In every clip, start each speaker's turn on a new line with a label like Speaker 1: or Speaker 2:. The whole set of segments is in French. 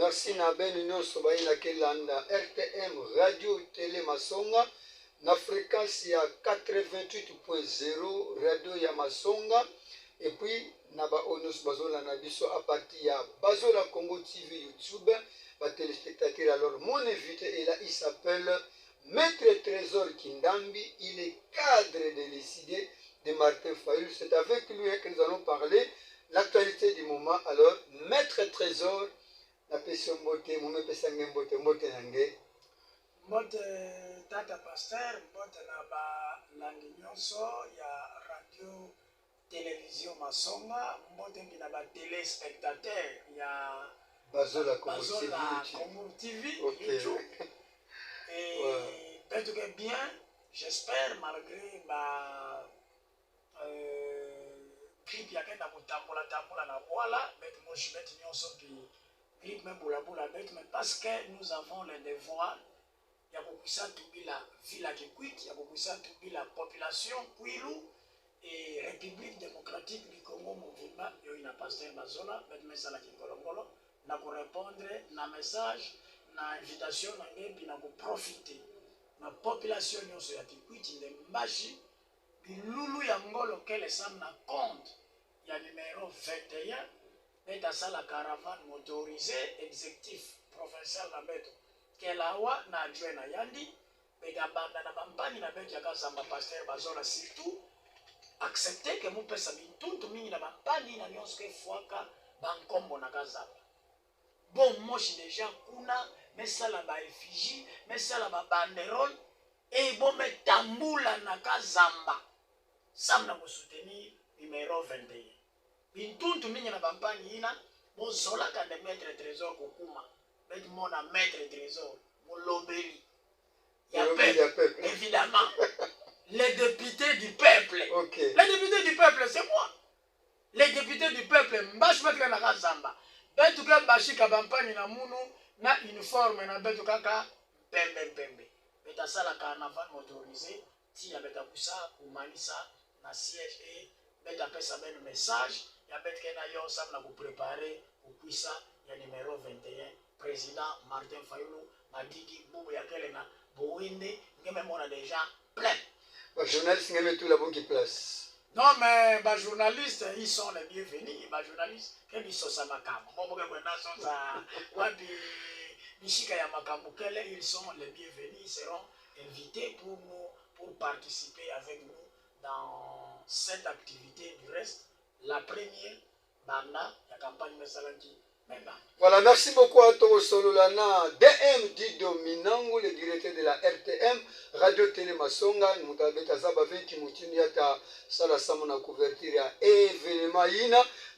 Speaker 1: merci na ben union sobayi na kelanda RTM Radio Télé Masonga na fréquence ya 88.0 radio ya Masonga et puis na ba onos bazola na biso à partir ya Bazola Congo TV YouTube ba téléspectateurs. Alors mon invité est là, il s'appelle Maître Trésor Kindambi, il est cadre de l'idée de Martin Fayulu. C'est avec lui que nous allons parler l'actualité du moment. Alors Maître Trésor, la personne mbote, mon personne mbote, mbote nange.
Speaker 2: Mbote tata pasteur, mbote na ba langi nyonso ya radio télévision Masonga, mbote na ba téléspectateur ya
Speaker 1: Bazola Congo
Speaker 2: TV,
Speaker 1: okay.
Speaker 2: YouTube. Et ouais. Peut-être que bien, j'espère, malgré ma grippe, il y a quelqu'un qui tambola na voilà, mais moi je vais tenir son grippe, mais parce que nous avons le devoir, il y a beaucoup ça tout la ville qui quitte, il y a beaucoup ça tout la population, Kwilu et République démocratique du Congo, mouvement, il y a un pasteur Bazola, mais ça là qui kolongolo. Na répondre na message na invitation na ngebi na profiter na population nyonso ya Kikwiti nde mbashi bilulu ya ngolo kele sam na compte ya numéro 21 beta sala caravane motorisée exécutif provincial na beto kelawa na adjoint na yandi beta banda na bampani na beto ya kasamba pasteur Bazola surtout accepter que mon pesa bintuntu mingi na bampani na nyonso ke fuaka bankombo na kazaba. Bon, moi j'ai déjà kuna, mais ça la ba effigie, mais ça la ba banderole, et bon, mais tamboula na kazamba. Ça m'a soutenir numéro 21. Bintuntu mingi na bampani ina, bon, zola ka de maître trésor kokuma, mais mon a maître trésor, mon lobeli. Il y a peuple, évidemment. Les députés du peuple.
Speaker 1: Okay.
Speaker 2: Les députés du peuple, c'est moi. Les députés du peuple, mbash mettre na kazamba. Betu ka bashika bampani na munu na uniforme na betu kaka pembe. Beta sala carnaval motorisé ti ya beta kusa kumalisa na siège et beta pesa ben message ya betu kena yo sam na ku préparer ku kuisa ya numéro 21 président Martin Fayulu madigi bubu ya kele na boinde ngeme mona déjà plein.
Speaker 1: Ba journaliste ngeme tout la bonne qui place.
Speaker 2: Non, mais les journalistes, ils sont les bienvenus. Les journalistes, quand ils sont à Makambo, ils sont les bienvenus. Ils seront invités pour participer avec nous dans cette activité. Du reste, la première, Banda, la campagne Messalanki.
Speaker 1: Voilà, merci beaucoup à toi, Sololana. DM Dido Minango, le directeur de la RTM, Radio Télé Masonga. Nous avons fait une couverture à événement.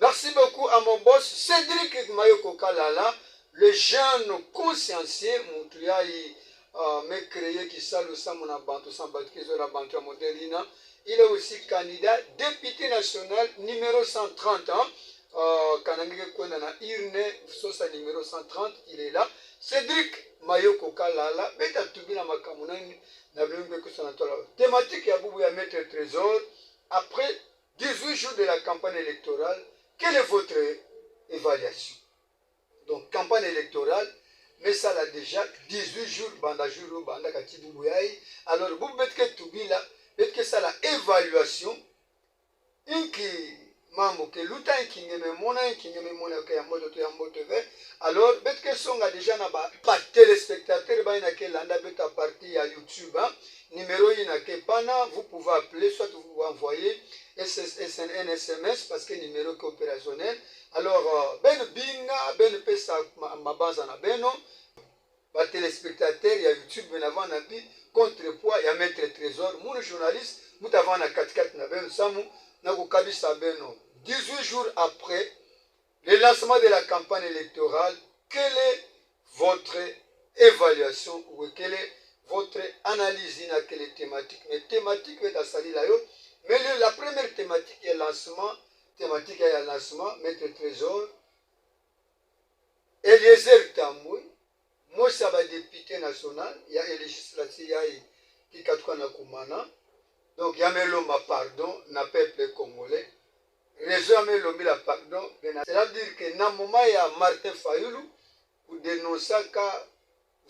Speaker 1: Merci beaucoup à mon boss, Cédric Mayoko Kalala, le jeune consciencieux, m'a créé qui salut Samona Bantu Sambatkizo Bantu Modelina. Il est aussi candidat député national numéro 130 ans. Kanangike Kwenda na Irne, Sosa numéro 130, il est là. Cédric Mayoko Kalala, Beta Tubina Makamunani, Nablungue Kusanatola. Thématique ya Boubou ya Maître Trésor, après 18 jours de la campagne électorale, quelle est votre évaluation? Donc, campagne électorale, mais ça l'a déjà 18 jours, Banda Juro, Banda Kati Boubouyaï. Alors, vous mettez Tubila, mettez ça la évaluation, inki. Mambo ke luta kingeme mona ke yamboto to yamboto ve. Alors bet que songa déjà na ba téléspectateurs ba ina ke landa beta partie à YouTube hein. Numéro ina ke pana vous pouvez appeler soit vous envoyer un SMS parce que numéro est opérationnel. Alors ben binga ben pesa mabanza na beno ba téléspectateurs ya YouTube ben avant na bi contrepoids ya Maître Trésor mon journaliste nous avons na 44 na ben samu. 18 jours après le lancement de la campagne électorale, quelle est votre évaluation ou quelle est votre analyse dans quelle thématique? Les thématiques est à salir là, mais la première thématique est lancement, thématique est lancement, Maître Trésor, Eliezer Tambouy, moi ça va député national, il y a un législatif qui est Kumana. Donc, il y a un pardon, na peuple congolais. Réseau a la pardon. C'est-à-dire que dans le moment, il y a Martin Fayulu, kudenosaka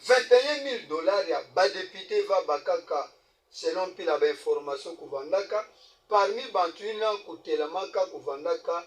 Speaker 1: 21 000 dollars ya badepute va bakaka selon mpila bainformation kuvandaka parmi bantu ina kutelamaka kuvandaka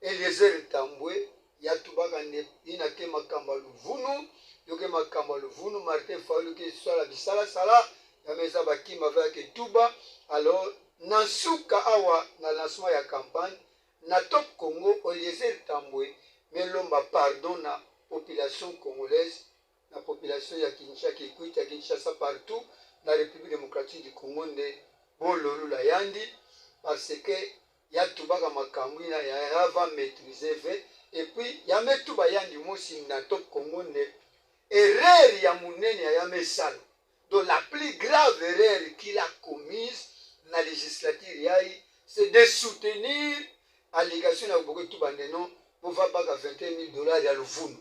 Speaker 1: Eliezer Tambwe yatubaka ina ke makamba luvunu yoke makamba luvunu Martin Fayulu ke swala bisala sala yameza bakima vake tuba. Alors nasuka awa na lancement ya campagne na Top Congo Eliezer Tambwe melomba pardon na population congolaise, la population ya Kinshasa qui écoute ya Kinshasa partout dans la République démocratique du Congo nde bololu la yandi parce que ya tubaka makambwina ya va maîtriser ve et puis ya metuba yandi mosi na Top Congo nde erreur ya munene ya mesala. Donc la plus grave erreur qu'il a commise dans la législature c'est de soutenir allégation ya beaucoup tout bandeno pour va pas 21 000 dollars ya luvunu.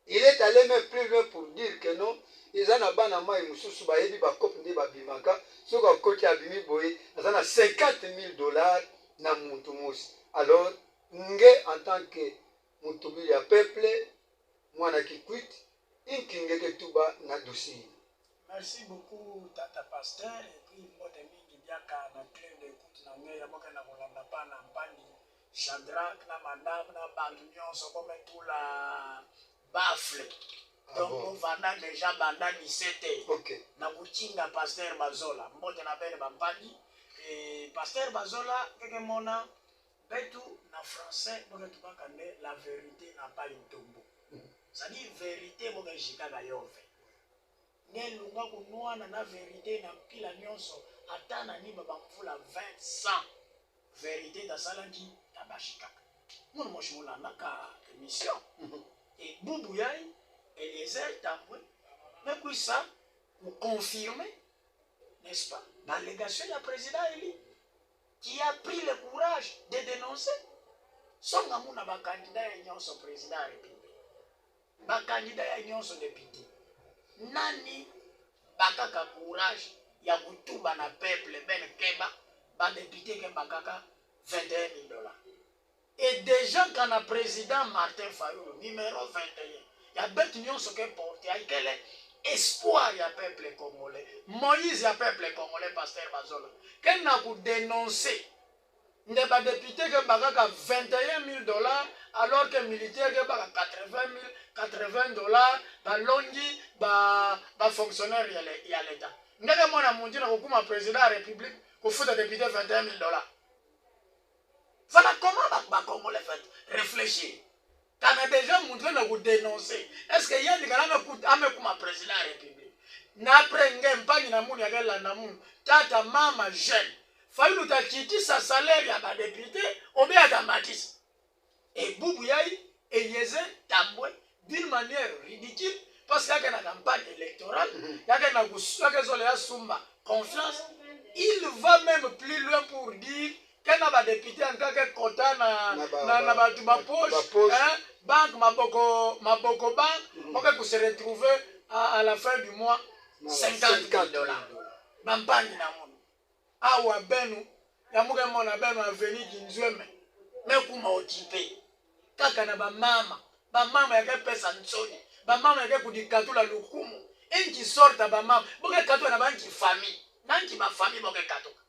Speaker 1: Il est allé même plus loin pour dire que non, ils ont un mai mususu ba yebi ba cop ndi ba bimaka, so ka côté abimi boy, ils ont 50 000 dollars na muntu mosi. Alors, nge en tant que mutubi ya peuple, mwana kikwit, inkinge ke tuba na dossier.
Speaker 2: Merci beaucoup Tata Pasteur et puis mbote mingi biaka na clé de écoute na ngeya boka na kolanda pa na mpani Shadrach na madame na bantu nyonso comme tout la bafle. Donc on va déjà banda 17h.
Speaker 1: OK.
Speaker 2: Na kuchinga Pasteur Bazola. Mbote na bene bampani et Pasteur Bazola keke mona betu na français boka tubaka ne la vérité n'a pas une tombeau. Ça dit vérité boka jikaka yove. Nelunga kunwana na vérité na pila nyonso atana ni baba mvula 20 vérité da salandi tabashika. Mon moshmola naka émission. Et Boubou Yaye, Eliezer Tambwe, mais puis ça, vous confirmez, n'est-ce pas, l'allégation du président Eli, qui a pris le courage de dénoncer son amour à candidat et son président de la République. Candidat et son député. Nani, bakaka courage, ya kutuba na peuple, ben keba, ba député ke bakaka 21 000 dollars. Et déjà, quand le président Martin Fayulu, numéro 21, il y a bête union ce qu'il porte, il y a quel espoir il y a peuple congolais. Moïse il y a peuple congolais, Pasteur Bazola. Qu'elle n'a pas dénoncé. Il n'y a pas de député qui a 21 000 dollars, alors que les militaires qui a 80 dollars, bah longi, bah fonctionnaire il y a l'État. Il y a des gens qui ont président de la République, qui fout des députés 21 000 dollars. Voilà comment les Congolais fait réfléchir. Quand on a déjà montré de vous dénoncer, est-ce qu'il y a des gens qui ont président de la République? N'après pas de namoun ya gala namoun, tata mama jeune, Fayulu ta kiti sa salaire ya ba député, obe ya Matisse. Et Boubou Yaye, Eliezer Tambwe, d'une manière ridicule, parce qu'il y a une campagne électorale, il y a une sumba confiance, il va même plus loin pour dire quand on a député en tant que quota na poche, banque maboko banque, on se retrouver à la fin du mois 50 000 dollars. Bampani na mono. Awa benu, ya muke mona benu aveni kinzweme. Mekuma otipe. Kaka na ba mama yake pesa nsoni. Ba mama yake kudikatula lukumu. Enki sorta ba mama. Boke katula na banki famille. Nanki ba famille boke katuka.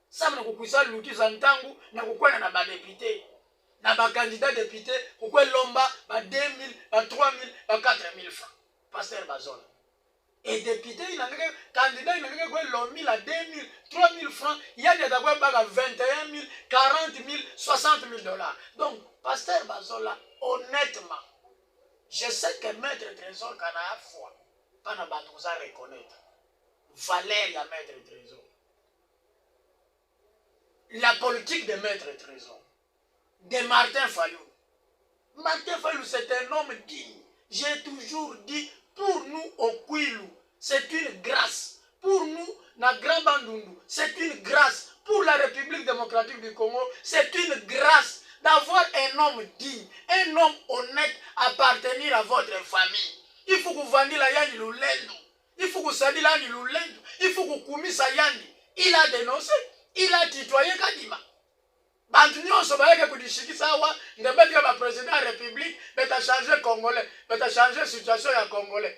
Speaker 2: Sama na kukwisa luki za ntangu na kukwena na ba député. Na ba candidat député kukwe lomba ba 2 000, ba 3 000, ba 4 000 francs. Pasteur Bazola. Et député, il a un candidat, il a un lombi à 2 000, 3 000 francs. Il y a des gens qui ont 21 000, 40 000, 60 000 dollars. Donc, Pasteur Bazola, honnêtement, je sais que Maître Trésor, quand a foi, pas na batouza reconnaître. Valérie à Maître Trésor. La politique de Maître Trésor. De Martin Fayulu. Martin Fayulu, c'est un homme digne. J'ai toujours dit, pour nous, au Kwilu, c'est une grâce. Pour nous, na Grand Bandundu, c'est une grâce. Pour la République démocratique du Congo, c'est une grâce d'avoir un homme digne, un homme honnête, appartenir à votre famille. Il faut que vous vendiez la Yandi Lulendo. Il faut que vous sadiez la Yandi Lulendo. Il faut que vous commissiez sa Yandi. Il a dénoncé. Il a tutoyé Kadima. bantu nyonso bayeke kudishikisa awa nde betika baprésident ya république betachange congolais betachange situation ya congolais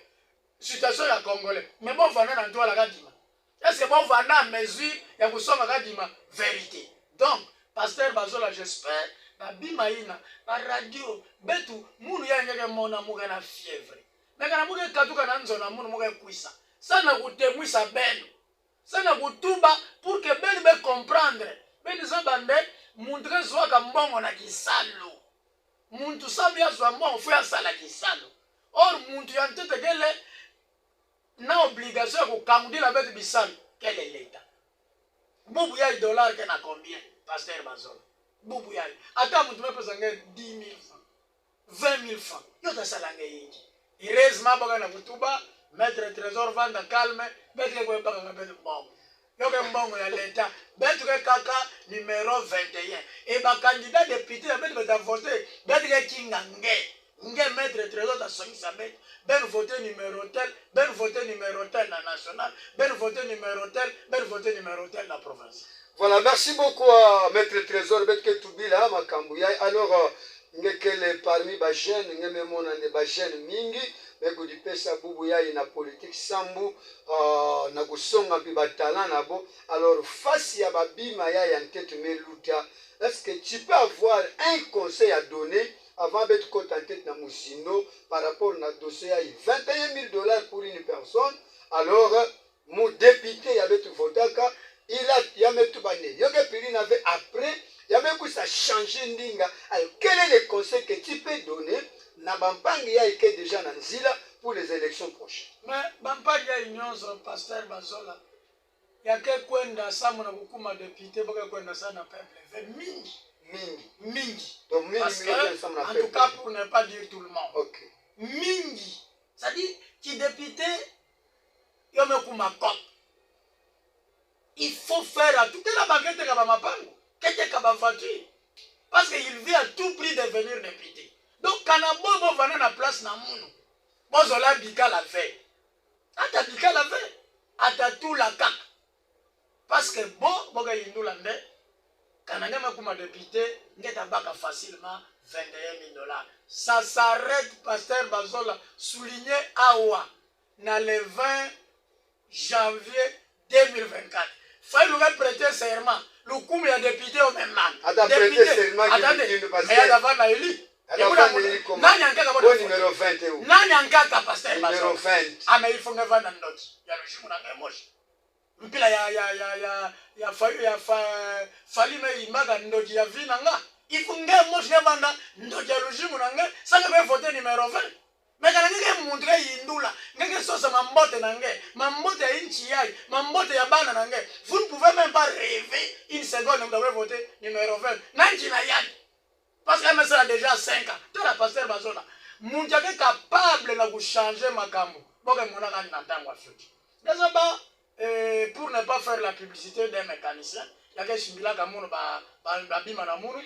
Speaker 2: mais bovanda na ntwala kadima est-ce que bovanda mesure ya kusonga kadima vérité donc pasteur bazola j'espère babima ina baradio betu munu yangeke mona muke na fièvre mekana muke katuka na nzona munu muke kwisa sana kutemwisa benu sana kutuba pour que benu be comprendre benu zabande muntu kezwaka mbongo na kisalo muntu sabu yazwa mbongo fu yasala kisalo or muntu yantetekele na obligation ya kokangudila betu bisalo quel est l'état bubu ya dollar ke na combien pasteur Bazola bubu ya ata muntu mepesa nge 10 000 francs 20 000 francs yo tasala nge yingi heureusement baka na kutuba maître trésor vanda calme betu ke baka na betu mbongo yoke mbongo ya l'état betu ke kaka numéro 21 et ba candidat député ya betu beta voter betu ke kinga nge maître trésor ta songisa betu ben voter numéro tel ben voter numéro tel na national ben voter numéro tel ben voter numéro tel na province.
Speaker 1: Voilà, merci beaucoup à maître trésor betke tubila makambuya. Alors ngekele parmi ba jeune ngeme mona ne ba jeune mingi beko di pesa bubu ya ina politique sambu na kusonga pi ba talent nabo. Alors face ya babima ya tête meluta, est-ce que tu peux avoir un conseil à donner avant d'être contenté na Musino par rapport à dossier à 21 000 $ pour une personne? Alors mon député y avait tout voté il a mis tout bané. Il y a après, il y a même ça changé ndinga. Alors quel est le conseil que tu peux donner na bampangi ya ike déjà na nzila pour les élections prochaines?
Speaker 2: Mais bampangi ya nyonso pasteur Bazola ya ke kwenda samu na kukuma député boka kwenda sana peuple mingi.
Speaker 1: Donc mingi
Speaker 2: parce que en tout cas pour ne pas dire tout le monde.
Speaker 1: OK.
Speaker 2: Mingi. Ça dit qui député yo me kuma cop. Il faut faire à tout la baguette kaba mapango, kete kaba voiture. Parce qu'il veut à tout prix devenir député. Donc kanabo bo vana na place na munu. Bozola bika la veille. Ata bika la veille. Ata tout la kak. Parce que boga yindula nde kananga makuma député ngeta baka facilement 21 000 $. Ça s'arrête pasteur Bazola souligné awa na le 20 janvier 2024. Fallait nous prêter serment. Le coup de député au même man.
Speaker 1: Prêter serment.
Speaker 2: Attendez, mais il y a d'abord la élu.
Speaker 1: Numéro 20.
Speaker 2: Nani ankaka pasteur
Speaker 1: numéro 20.
Speaker 2: Ah mais il faut never na note. Il y a le jour na moche. Mpila ya fali me imaga ndoki ya vinanga. Il faut nge moche nevanda ndoki ya lujimu nanga. Ça ne veut voter numéro 20. Mais quand ngeke montre yindula ngeke sosa mambote nange mambote ya inchi yai mambote ya bana nange vous ne pouvez même pas rêver une seconde vous devez voter numéro 20 nanji na yai parce que ça a déjà 5 ans tu la pasteur Bazola munja ke capable na ku changer makambo boke mona kani na tango afiki déjà ba pour ne pas faire la publicité d'un mécanicien ya ke shimbila ka muno ba bima na muno.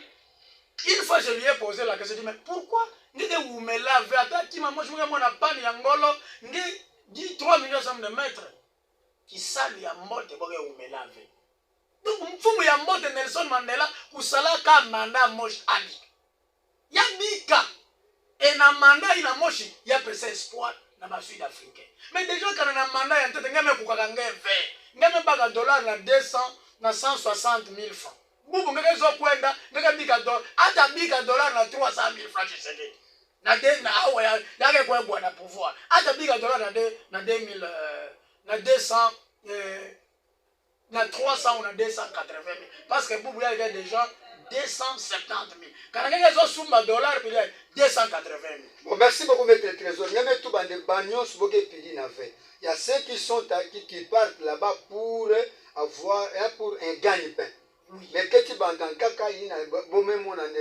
Speaker 2: Une fois je lui ai posé la question, je dis mais pourquoi ngeke me lave ata kima moi je me mona pani ya ngolo nge di 3 millions de mètres qui salu ya mbote boke me lave. Donc mfumu ya mbote Nelson Mandela kusala ka manda moshi abi. Ya bika et na manda ina moshi ya presse espoir na ba sud africain. Mais déjà quand na manda ya ntete ngame kukaka ngeve ngame baka dollar na 200 na 160 000 francs. Bubu ngeke zo kwenda ngeke bika dollar ata bika dollar na 300 000 francs chez na de na awa ya ke kwa bwana pouvoir ata bika dollar na 2000 na 200 na 300 ou na 280 000 parce que bubu ya déjà 270 000 quand ngeke zo sumba dollar puis 280 000.
Speaker 1: Bon, merci beaucoup maître trésor. Ngame tout bande bagnos boke pili na fait. Il y a ceux qui sont qui partent là-bas pour avoir pour un gagne-pain. Oui. Mais que tu bandes en caca,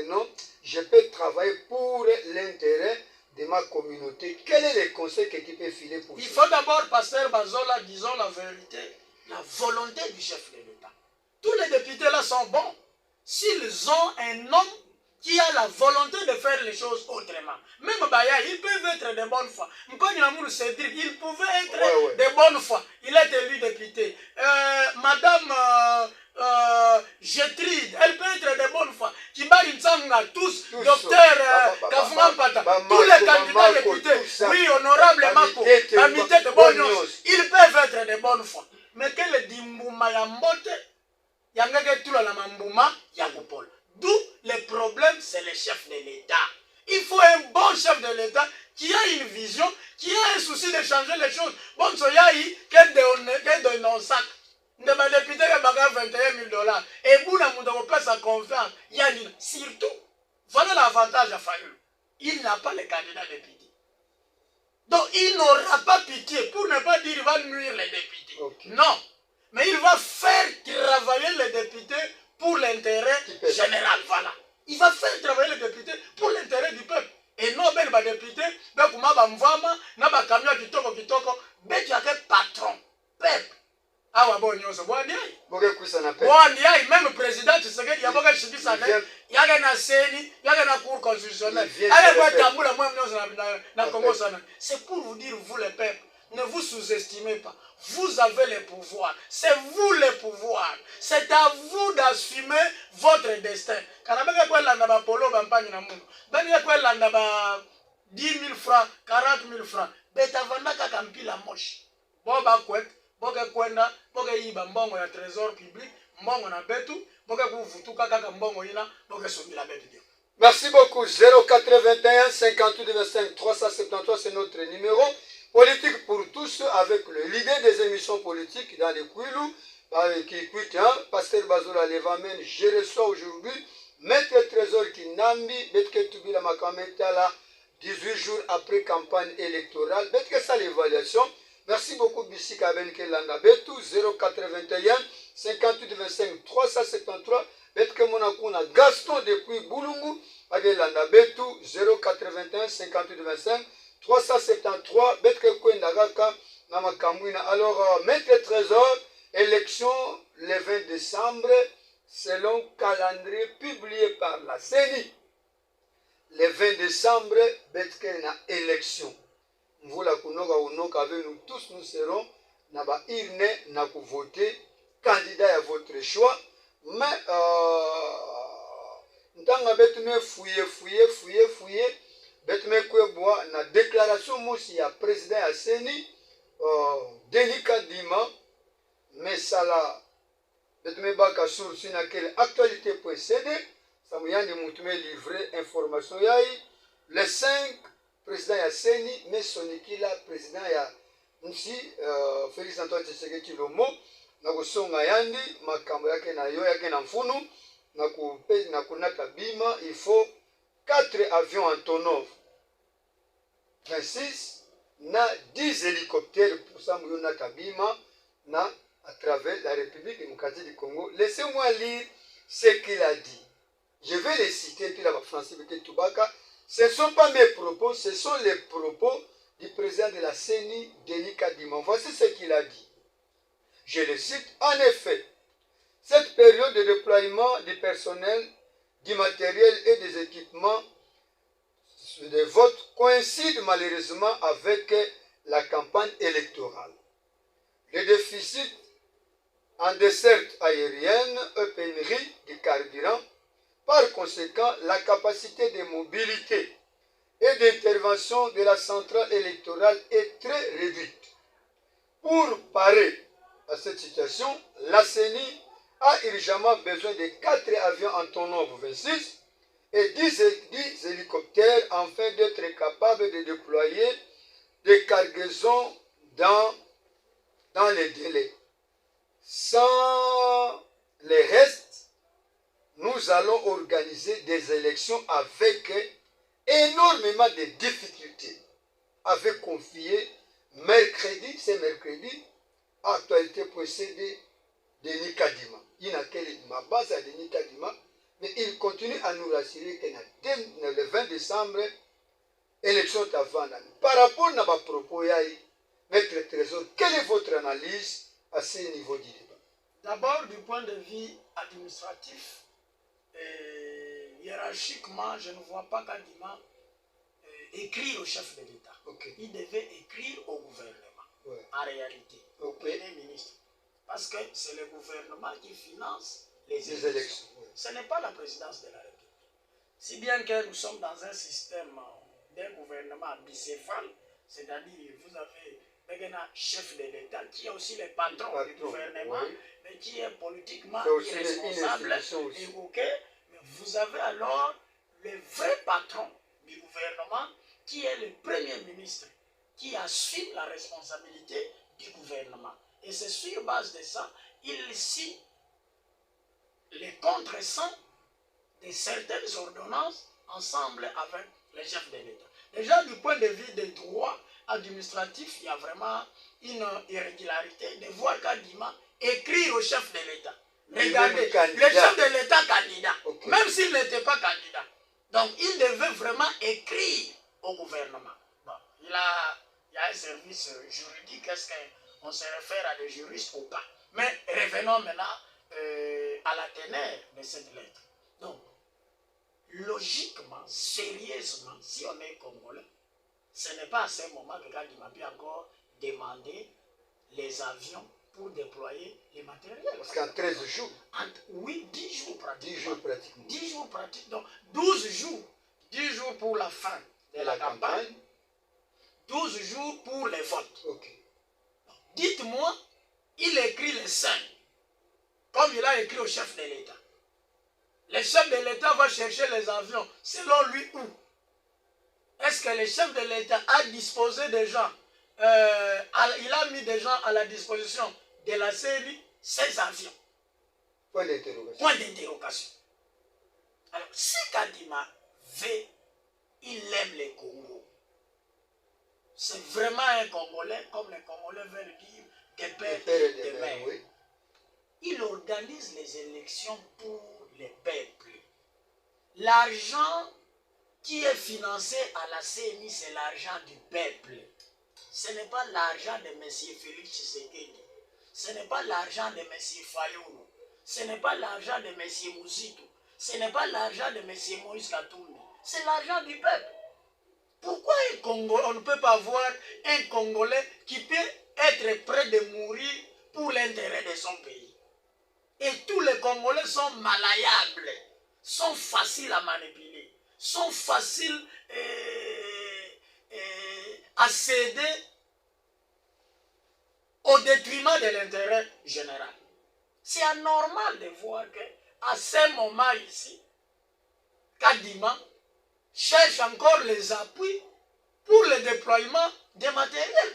Speaker 1: non, je peux travailler pour l'intérêt de ma communauté. Quel est le conseil que tu peux filer pour ça?
Speaker 2: Il faut d'abord, pasteur Bazola, disons la vérité, la volonté du chef de l'État. Tous les députés là sont bons. S'ils ont un homme qui a la volonté de faire les choses autrement. Même Baya, ils peuvent être de bonne foi. Cédric, il pouvait être de bonne foi. Il est élu député. Madame Gétrude, elle peut être de bonne foi. Kibari Ntsanga, tous, docteur Kafunga Mpata, tous les candidats députés, oui, honorable Mako, Bamitete Bonyos, ils peuvent être de bonne foi. Mais quel Dimbouma Yambote, Yangake Tula la Mambouma, Yakupol. D'où le problème, c'est le chef de l'État. Il faut un bon chef de l'État qui a une vision, qui a un souci de changer les choses. Bon, soyaï, quel de non-sac. De ma député qui a 21 000 $. Et vous, vous n'avez pas sa confiance. Surtout, voilà l'avantage à Fayoul. Il n'a pas le candidat député. Donc, il n'aura pas pitié, pour ne pas dire qu'il va nuire les députés. Okay. Non. Mais il va faire travailler les députés pour l'intérêt général. Voilà. Il va faire travailler les députés pour l'intérêt du peuple. Et non, ben, les députés, ben, comme Mvama, n'a camion kitoko, ben, tu as que patron, peuple. Ah, ouais, bon, nous sommes bon, même le président, tu sais qu'il y a beaucoup de choses qui sont il y a un CENI, il y a un cours constitutionnel. C'est pour vous dire, vous, les peuples, ne vous sous-estimez pas. Vous avez le pouvoir. C'est vous le pouvoir. C'est à vous d'assumer votre destin. Quand vous avez polo, 10 000 francs, 40 000 francs. Betavanda kakampi la moche. Boba kwek, boke kwenda, boke yiba mbongo ya trésor public, mbongo na betu, boke kuvutuka kaka mbongo ina, boke sobi la betu.
Speaker 1: Merci beaucoup. 081 58 25 373, c'est notre numéro. Politique pour tous, avec le leader des émissions politiques dans les Kouilou, qui écoute, Pasteur Bazola Levamen, je reçois aujourd'hui Maître Trésor Kinambi, Maître Toubila Makametala, 18 jours après campagne électorale. Maître ça l'évaluation. Merci beaucoup, Bissi Kaben Kelanda. Betou 081 58 25 373. Maître Monakuna Gaston depuis Boulungu. Agelanda Betou 081 58 25 373. Maître Kwendagaka Namakamwina. Alors, Maître Trésor, élection le 20 décembre, selon calendrier publié par la CENI. Le 20 décembre, Maître na élection. Mvula kunoka unoka avec nous tous, nous serons naba irne na voter candidat à votre choix. Mais ntanga betu me fouiller betu me kweboa na déclaration mosi ya président ya CENI Denis Kadima mais sala betu me baka sur na quelle actualité précédée ça muyandi mutu me livrer information yai les 5 président ya CENI mais sonikila président ya nsi Félix Antoine Tshisekedi Tshilombo na kusonga yandi makambo yake na yo yake na mfunu na kunaka bima il faut 4 avions Antonov 26 na 10 hélicoptères pour ça muyona kabima na à travers la République démocratique du Congo. Laissez-moi lire ce qu'il a dit. Je vais les citer puis la français avec Toubaka. Ce ne sont pas mes propos, ce sont les propos du président de la CENI, Denis Kadima. Voici ce qu'il a dit. Je le cite. En effet, cette période de déploiement du personnel, du matériel et des équipements de vote coïncide malheureusement avec la campagne électorale. Le déficit en desserte aérienne, pénurie du carburant, par conséquent, la capacité de mobilité et d'intervention de la centrale électorale est très réduite. Pour parer à cette situation, la CENI a urgemment besoin de 4 avions Antonov 26 et 10 hélicoptères afin d'être capable de déployer des cargaisons dans les délais. Sans les restes, nous allons organiser des élections avec énormément de difficultés. Avait confié mercredi, c'est mercredi, actualité précédée de Nikadima. Il n'a qu'elle ma base de Nikadima, mais il continue à nous rassurer que le 20 décembre, élection avant. Par rapport à ma propos, Maître Trésor, quelle est votre analyse à ce niveau du débat?
Speaker 2: D'abord, du point de vue administratif, hiérarchiquement, je ne vois pas Kadima écrire au chef de l'État.
Speaker 1: Okay.
Speaker 2: Il devait écrire au gouvernement,
Speaker 1: Ouais.
Speaker 2: en réalité, au
Speaker 1: Okay.
Speaker 2: Premier ministre. Parce que c'est le gouvernement qui finance les
Speaker 1: Les
Speaker 2: élections.
Speaker 1: élections. Ouais.
Speaker 2: Ce n'est pas la présidence de la République. Si bien que nous sommes dans un système d'un gouvernement bicéphale, c'est-à-dire vous avez un chef de l'État qui est aussi le patron du gouvernement,
Speaker 1: oui.
Speaker 2: mais qui est politiquement
Speaker 1: aussi
Speaker 2: irresponsable, évoqué. Mais vous avez alors le vrai patron du gouvernement qui est le Premier ministre, qui assume la responsabilité du gouvernement. Et c'est sur base de ça, il signe les contre-sens de certaines ordonnances ensemble avec les chefs de l'État. Déjà, du point de vue des droits administratifs, il y a vraiment une irrégularité de voir Kadima écrire au chef de l'État. Regardez, le chef de l'État candidat, okay. Même s'il n'était pas candidat. Donc, il devait vraiment écrire au gouvernement. Bon, il y a un service juridique, est-ce qu'on se réfère à des juristes ou pas? Mais revenons maintenant à la teneur de cette lettre. Donc, logiquement, sérieusement, si on est congolais, ce n'est pas à ce moment que Kadima peut encore demander les avions pour déployer les matériels.
Speaker 1: Parce qu'en 13 jours.
Speaker 2: Oui, 10 jours pratiquement.
Speaker 1: 10 jours pratiquement.
Speaker 2: 10 jours pratiquement. Donc, 12 jours. 10 jours pour la fin de la campagne. 12 jours pour les votes.
Speaker 1: Okay.
Speaker 2: Dites-moi, il écrit les 5, comme il a écrit au chef de l'État. Le chef de l'État va chercher les avions, selon lui où? Est-ce que le chef de l'État a disposé des gens, il a mis des gens à la disposition de la CENI, ces avions?
Speaker 1: Point d'interrogation.
Speaker 2: Point d'interrogation. Alors, si Kadima veut, il aime les Congo. C'est vraiment un Congolais, comme les Congolais veulent dire, des pères et des mères. Oui. Il organise les élections pour les peuples. L'argent qui est financé à la CENI, c'est l'argent du peuple. Ce n'est pas l'argent de M. Félix Tshisekedi. Ce n'est pas l'argent de M. Fayoulou. Ce n'est pas l'argent de M. Mouzito. Ce n'est pas l'argent de M. Moïse Katumbi. C'est l'argent du peuple. Pourquoi on ne peut pas avoir un Congolais qui peut être prêt de mourir pour l'intérêt de son pays? Et tous les Congolais sont malayables, sont faciles à manipuler, sont faciles à céder au détriment de l'intérêt général. C'est anormal de voir qu'à ce moment ici, Kadima cherche encore les appuis pour le déploiement des matériels.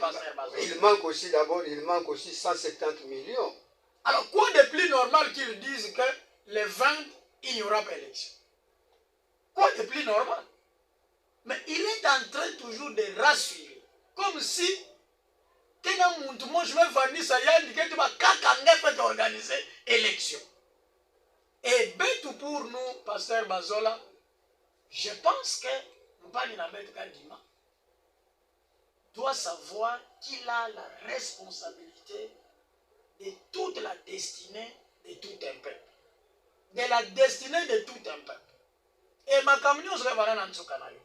Speaker 1: Il manque aussi d'abord, 170 millions.
Speaker 2: Alors quoi de plus normal qu'ils disent que les 20, il n'y aura pas d'élection? Quoi de plus normal? Mais il est en train toujours de rassurer, comme si moi je vais vendre ça, il y a des gens qui organiser l'élection. Et tout pour nous, Pasteur Bazola, je pense que Mpani Kadima doit savoir qu'il a la responsabilité de toute la destinée de tout un peuple. De la destinée de tout un peuple. Et ma camion serait vraiment en Tsukanayo.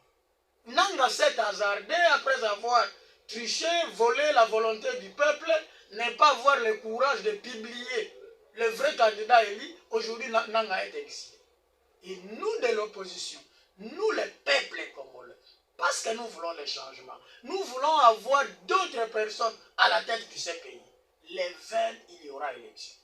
Speaker 2: Nanga s'est hasardé après avoir triché, volé la volonté du peuple, ne pas avoir le courage de publier le vrai candidat élu. Aujourd'hui, Nanga a été décidé. Et nous de l'opposition, nous les peuples congolais, parce que nous voulons le changement, nous voulons avoir d'autres personnes à la tête de ce pays. Les 20, il y aura élection.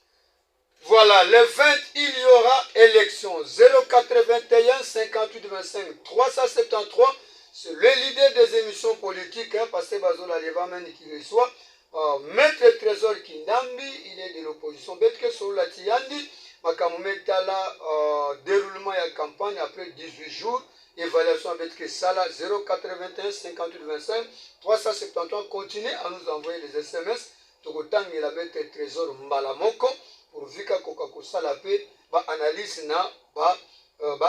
Speaker 1: Voilà, les 20, il y aura élection. 081 58 25 373. C'est le leader des émissions politiques, hein, parce que Bazola Levamani qui reçoit. Maître Trésor Kindambi, il est de l'opposition. Betke Sola Tiandi, Makamumetala, déroulement de la campagne après 18 jours. Évaluation avec Sala 081 58 25 373. Continuez à nous envoyer les SMS. Tokotang et la Maître Trésor Mbalamoko. Pour Vika Kokako Salapé, analyse na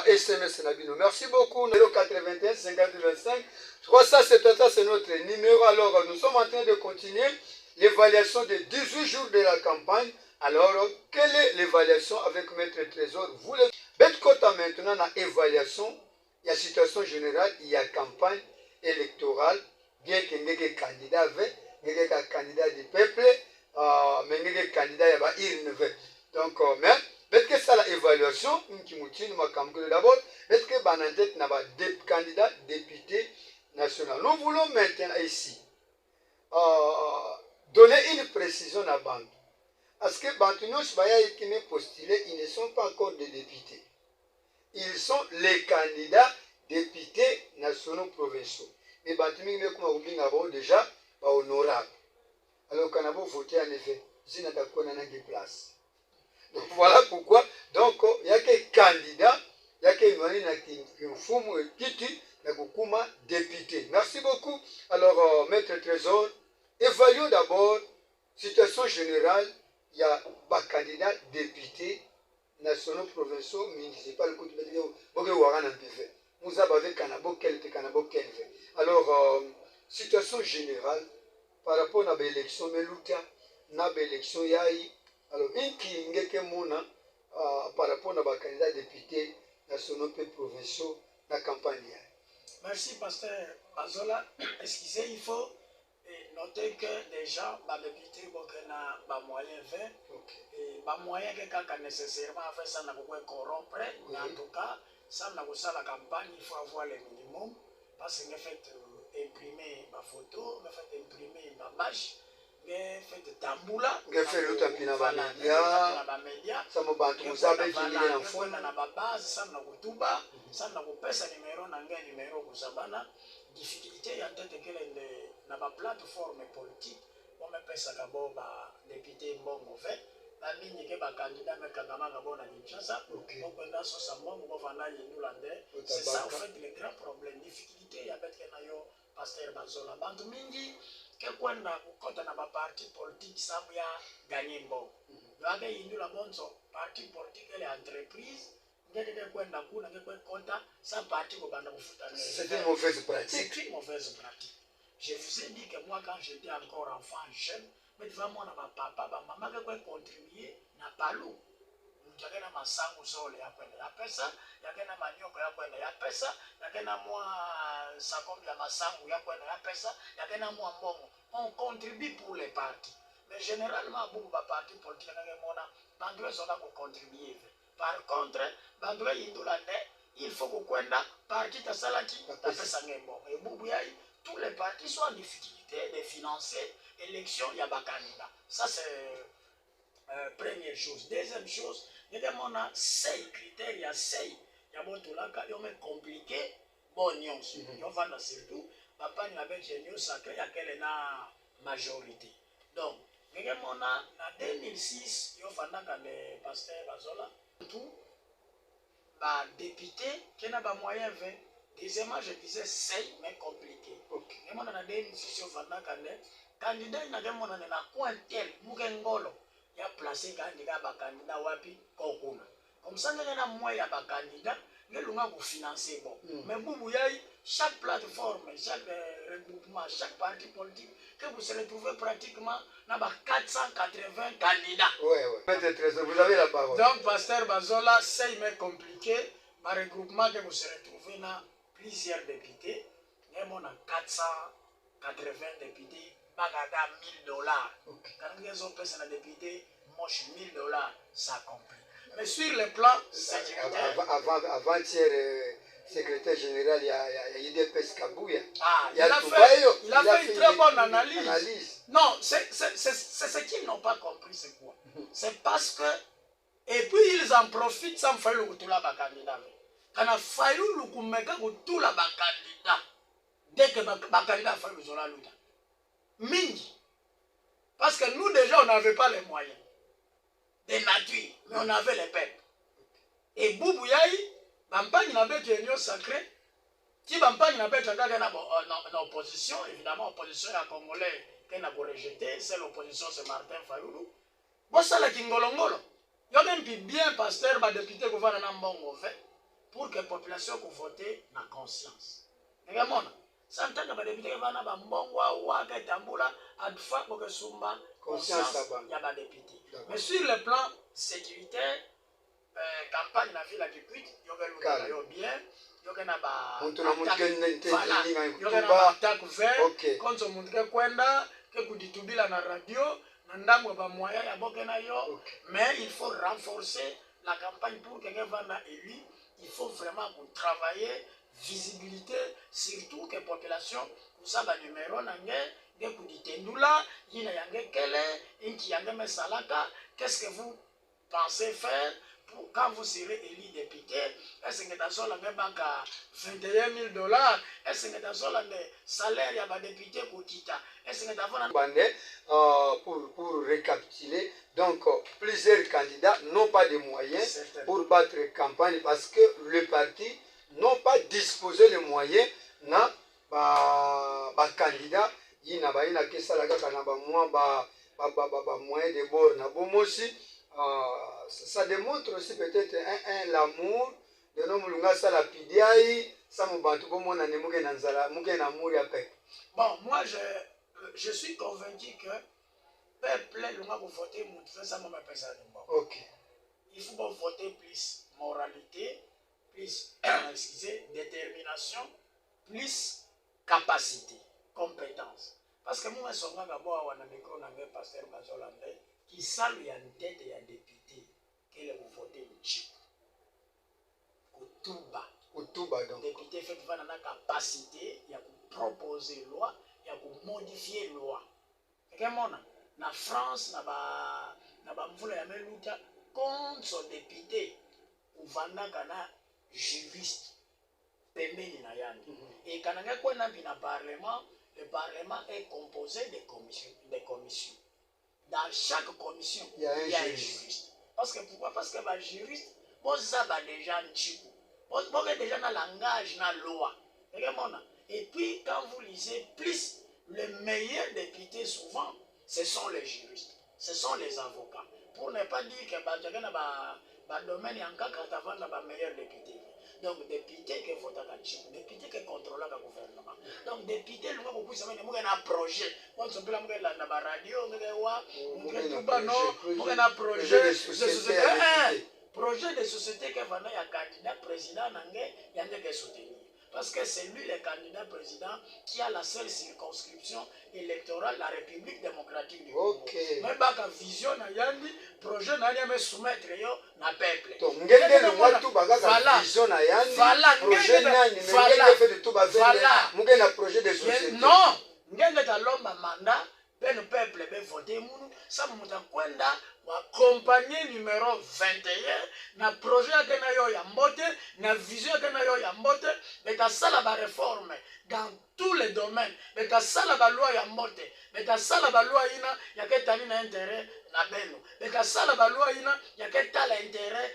Speaker 1: SMS Nabino. Merci beaucoup. 081 50 25 373, c'est notre numéro. Alors, nous sommes en train de continuer l'évaluation des 18 jours de la campagne Alors, quelle est l'évaluation avec Maître Trésor? Vous le faites maintenant dans l'évaluation, il y a situation générale, il y a campagne électorale, bien que les candidats avaient, les candidats du peuple, mais les candidats il y a une donc, mais peut-être que ça l'évaluation, d'abord, peut-être que dans la tête, il y a des candidats députés nationaux. Nous voulons maintenant ici donner une précision à Bantu. Parce que Bantunos qui m'est postulé, ils ne sont pas encore des députés. Ils sont les candidats députés nationaux provinciaux. Mais Bantunos sont déjà honorables. Alors qu'on a beau voter en effet, si nous avons des places. Donc voilà pourquoi. Donc il y a que candidats, il y a que Mfumu et Kiti, il y a députés. Merci beaucoup. Alors, Maître Trésor, évaluons d'abord situation générale. Il y a des candidats députés nationaux, provinciaux, municipaux, alors, situation générale par rapport à l'élection, l'élection, alors, par rapport à des candidats députés nationaux et provinciaux dans la campagne.
Speaker 2: Merci, Pasteur Bazola. Excusez, il faut noter que déjà, les députés ont des moyens verts. Et les moyens que nécessairement faire ça, n'a pas corrompre. Mais en tout cas, ça n'a pas la campagne, il faut avoir le minimum. Parce qu'il fait imprimer ma photo, il fait imprimer ma badge. Il fait tamboula.
Speaker 1: Il fait le tapina na
Speaker 2: média.
Speaker 1: Ça me bat tout ça, ben j'ai
Speaker 2: en fond. Na base, ça n'a pas tout bas. Ça n'a pas pesa numéro, n'a pas numéro pour Sabana. Difficulté, il y a peut-être que na plateforme politique, on me pesa d'abord député bon mauvais. La ligne que les candidats me kangama na Kinshasa. Donc pendant ce moment, on va aller nous lander. C'est ça en fait le grand problème. Difficulté, il y a peut-être que na yo Pasteur Bazola. Bantu mingi que kwenda kukota na parti politique sabu ya gagner bon. Yoaga yindu la bonzo parti politique et entreprise ngeke kwenda kuna ngeke kota sa parti ko banda kufuta.
Speaker 1: C'est une mauvaise pratique.
Speaker 2: C'est une mauvaise pratique. Je vous ai dit que moi quand j'étais encore enfant jeune, mais vraiment na papa, maman que contribuer na palu. Yakena masangu sole ya kwenda ya pesa, yakena manyoko ya kwenda ya pesa, yakena mwa sakombi ya masangu ya kwenda ya pesa, yakena mwa mbongo. On contribue pour les partis. Mais généralement, beaucoup de partis politiques, bandoué sont là pour contribuer. Par contre, bandoué indolande, il faut que kwenda parti ta salaki ta pesa ngembo. Et boubouyaï, tous les partis sont en difficulté de financer l'élection ya bakanida. Ça c'est première chose. Deuxième chose, il y a 6 critères, il y a 6. Il y a bon tout là, il y a compliqué, bon nyons. Il y a surtout, papa n'a pas de sacré, il y a quelle majorité. Donc, il y a en 2006, il y a des pasteurs Bazola, tout, député, qui n'a pas moyen 20. Deuxièmement, je disais 6, mais compliqué. Il y a en 2006, il y a des candidats, il y a un coin tel, Mugengolo. Il y a placé candidat candidat wapi kokuna. Comme ça, il y a moyen de candidat, il y a pour financer bon. Mais vous voyez, chaque plateforme, chaque regroupement, chaque parti politique, que vous se retrouvez pratiquement dans 480 candidats.
Speaker 1: Oui. Peut-être, vous avez la parole.
Speaker 2: Donc, Pasteur Bazola, c'est compliqué. Par regroupement, que vous se retrouvez dans plusieurs députés. Il y a 480 députés. Bagada $1000. Quand ils ont payé un député, moche $1000, ça compris. Mais sur le plan sécuritaire.
Speaker 1: Avant-hier, secrétaire général, il y a IDPS Kabouya.
Speaker 2: Il a fait une très bonne analyse. Non, c'est ce qu'ils n'ont pas compris, c'est quoi? C'est parce que. Et puis ils en profitent sans faire le candidat. Quand il a fallu le candidat, dès que le candidat a fait le candidat. Mingi. Parce que nous déjà on n'avait pas les moyens de nature, mais on avait les peuples. Et Boubouyaï, Bampagne n'a pas été union sacrée. Si Bampagne n'a pas été en opposition, évidemment, opposition à Congolais, qu'elle n'a pas rejeté, c'est l'opposition, c'est Martin Fayoulou. Bon, ça, la Kingolongolo. Il y a même bien pasteur, député, qui va dans un bon mauvais, pour que la population vote dans conscience. Regarde, Santa na badepite vana bambongo wa tambula adfa boke sumba
Speaker 1: conscience
Speaker 2: il y a des députés. Mais sur le plan sécuritaire, campagne na ville qui quitte, il y a bien, il y a attaque vert, quand on montre kwenda que kuditubila na radio, nandamwe ba moyen ya bokena yo, mais il faut renforcer la campagne pour que vana élu, il faut vraiment travailler visibilité, surtout que la population, vous savez, numéro nange, de kuditendula, yina yange kele, inki yange mesalaka, qu'est-ce que vous pensez faire pour, quand vous serez élu député? Est-ce que dans la même banque à 21 000 $? Est-ce que dans la salaire il y a des députés pour quitter? Est-ce que dans
Speaker 1: pour récapituler, donc plusieurs candidats n'ont pas de moyens pour battre campagne parce que le parti n'ont pas disposé les moyens na ba candidat yina ba ina kesala kaka na ba moyens de bord na bomosi. Ça démontre aussi peut-être l'amour de nos mulunga sala pidiai sa mubantu ko mona ne muke nanzala muke na muri ape.
Speaker 2: Bon, moi je suis convaincu que peuple lunga ko voter mutu ça mama pesa ndimbo.
Speaker 1: OK.
Speaker 2: Il faut voter plus moralité, plus excusez, détermination, plus capacité, compétence. Parce que moi songa ngabo wana micro na nge pasteur Bazolande qui salue une tête et un député qu'elle vous votez le chip.
Speaker 1: Kutuba donc.
Speaker 2: Député fait qu'il a la capacité, il y a proposer loi, il y a modifier loi. Et comme on na France, na ba mvula ya meluta contre son député, ou vanda kana juriste, pembeni na yangi. Et quand on a quoi na parlement, le parlement est composé de commissions. Dans chaque commission, il y a un juriste. Parce que pourquoi? Parce que les juristes, vous savez déjà un chico. Vous avez déjà un langage, une loi. Et puis, quand vous lisez plus, les meilleurs députés, souvent, ce sont les juristes. Ce sont les avocats. Pour ne pas dire que le domaine est encore avant les meilleurs députés. Donc, député qui vote à chico, député qui contrôle le gouvernement. Donc, député, nous avons un projet. On se plaint de la radio, un projet de société. Projet de société qui va un candidat président, il y a des soutenir. Parce que c'est lui le candidat président qui a la seule circonscription électorale de la République démocratique du Congo. Mais la vision na yandi projet na yami soumettre yo na peuple.
Speaker 1: Donc ngende le watu baga vision na yandi projet nani ngende fait de tout bazende mungena projet de société.
Speaker 2: Non, ngende ta lomba mandat ben peuple be voter munu sa muta kwenda wa compagnie numéro 21 na projet akena yo ya mbote na vision akena yo ya mbote beta sala ba réforme dans tous les domaines beta sala ba loi ya mbote beta sala ba loi ina ya ketali na intérêt na beno beta sala ba loi ina ya ketala intérêt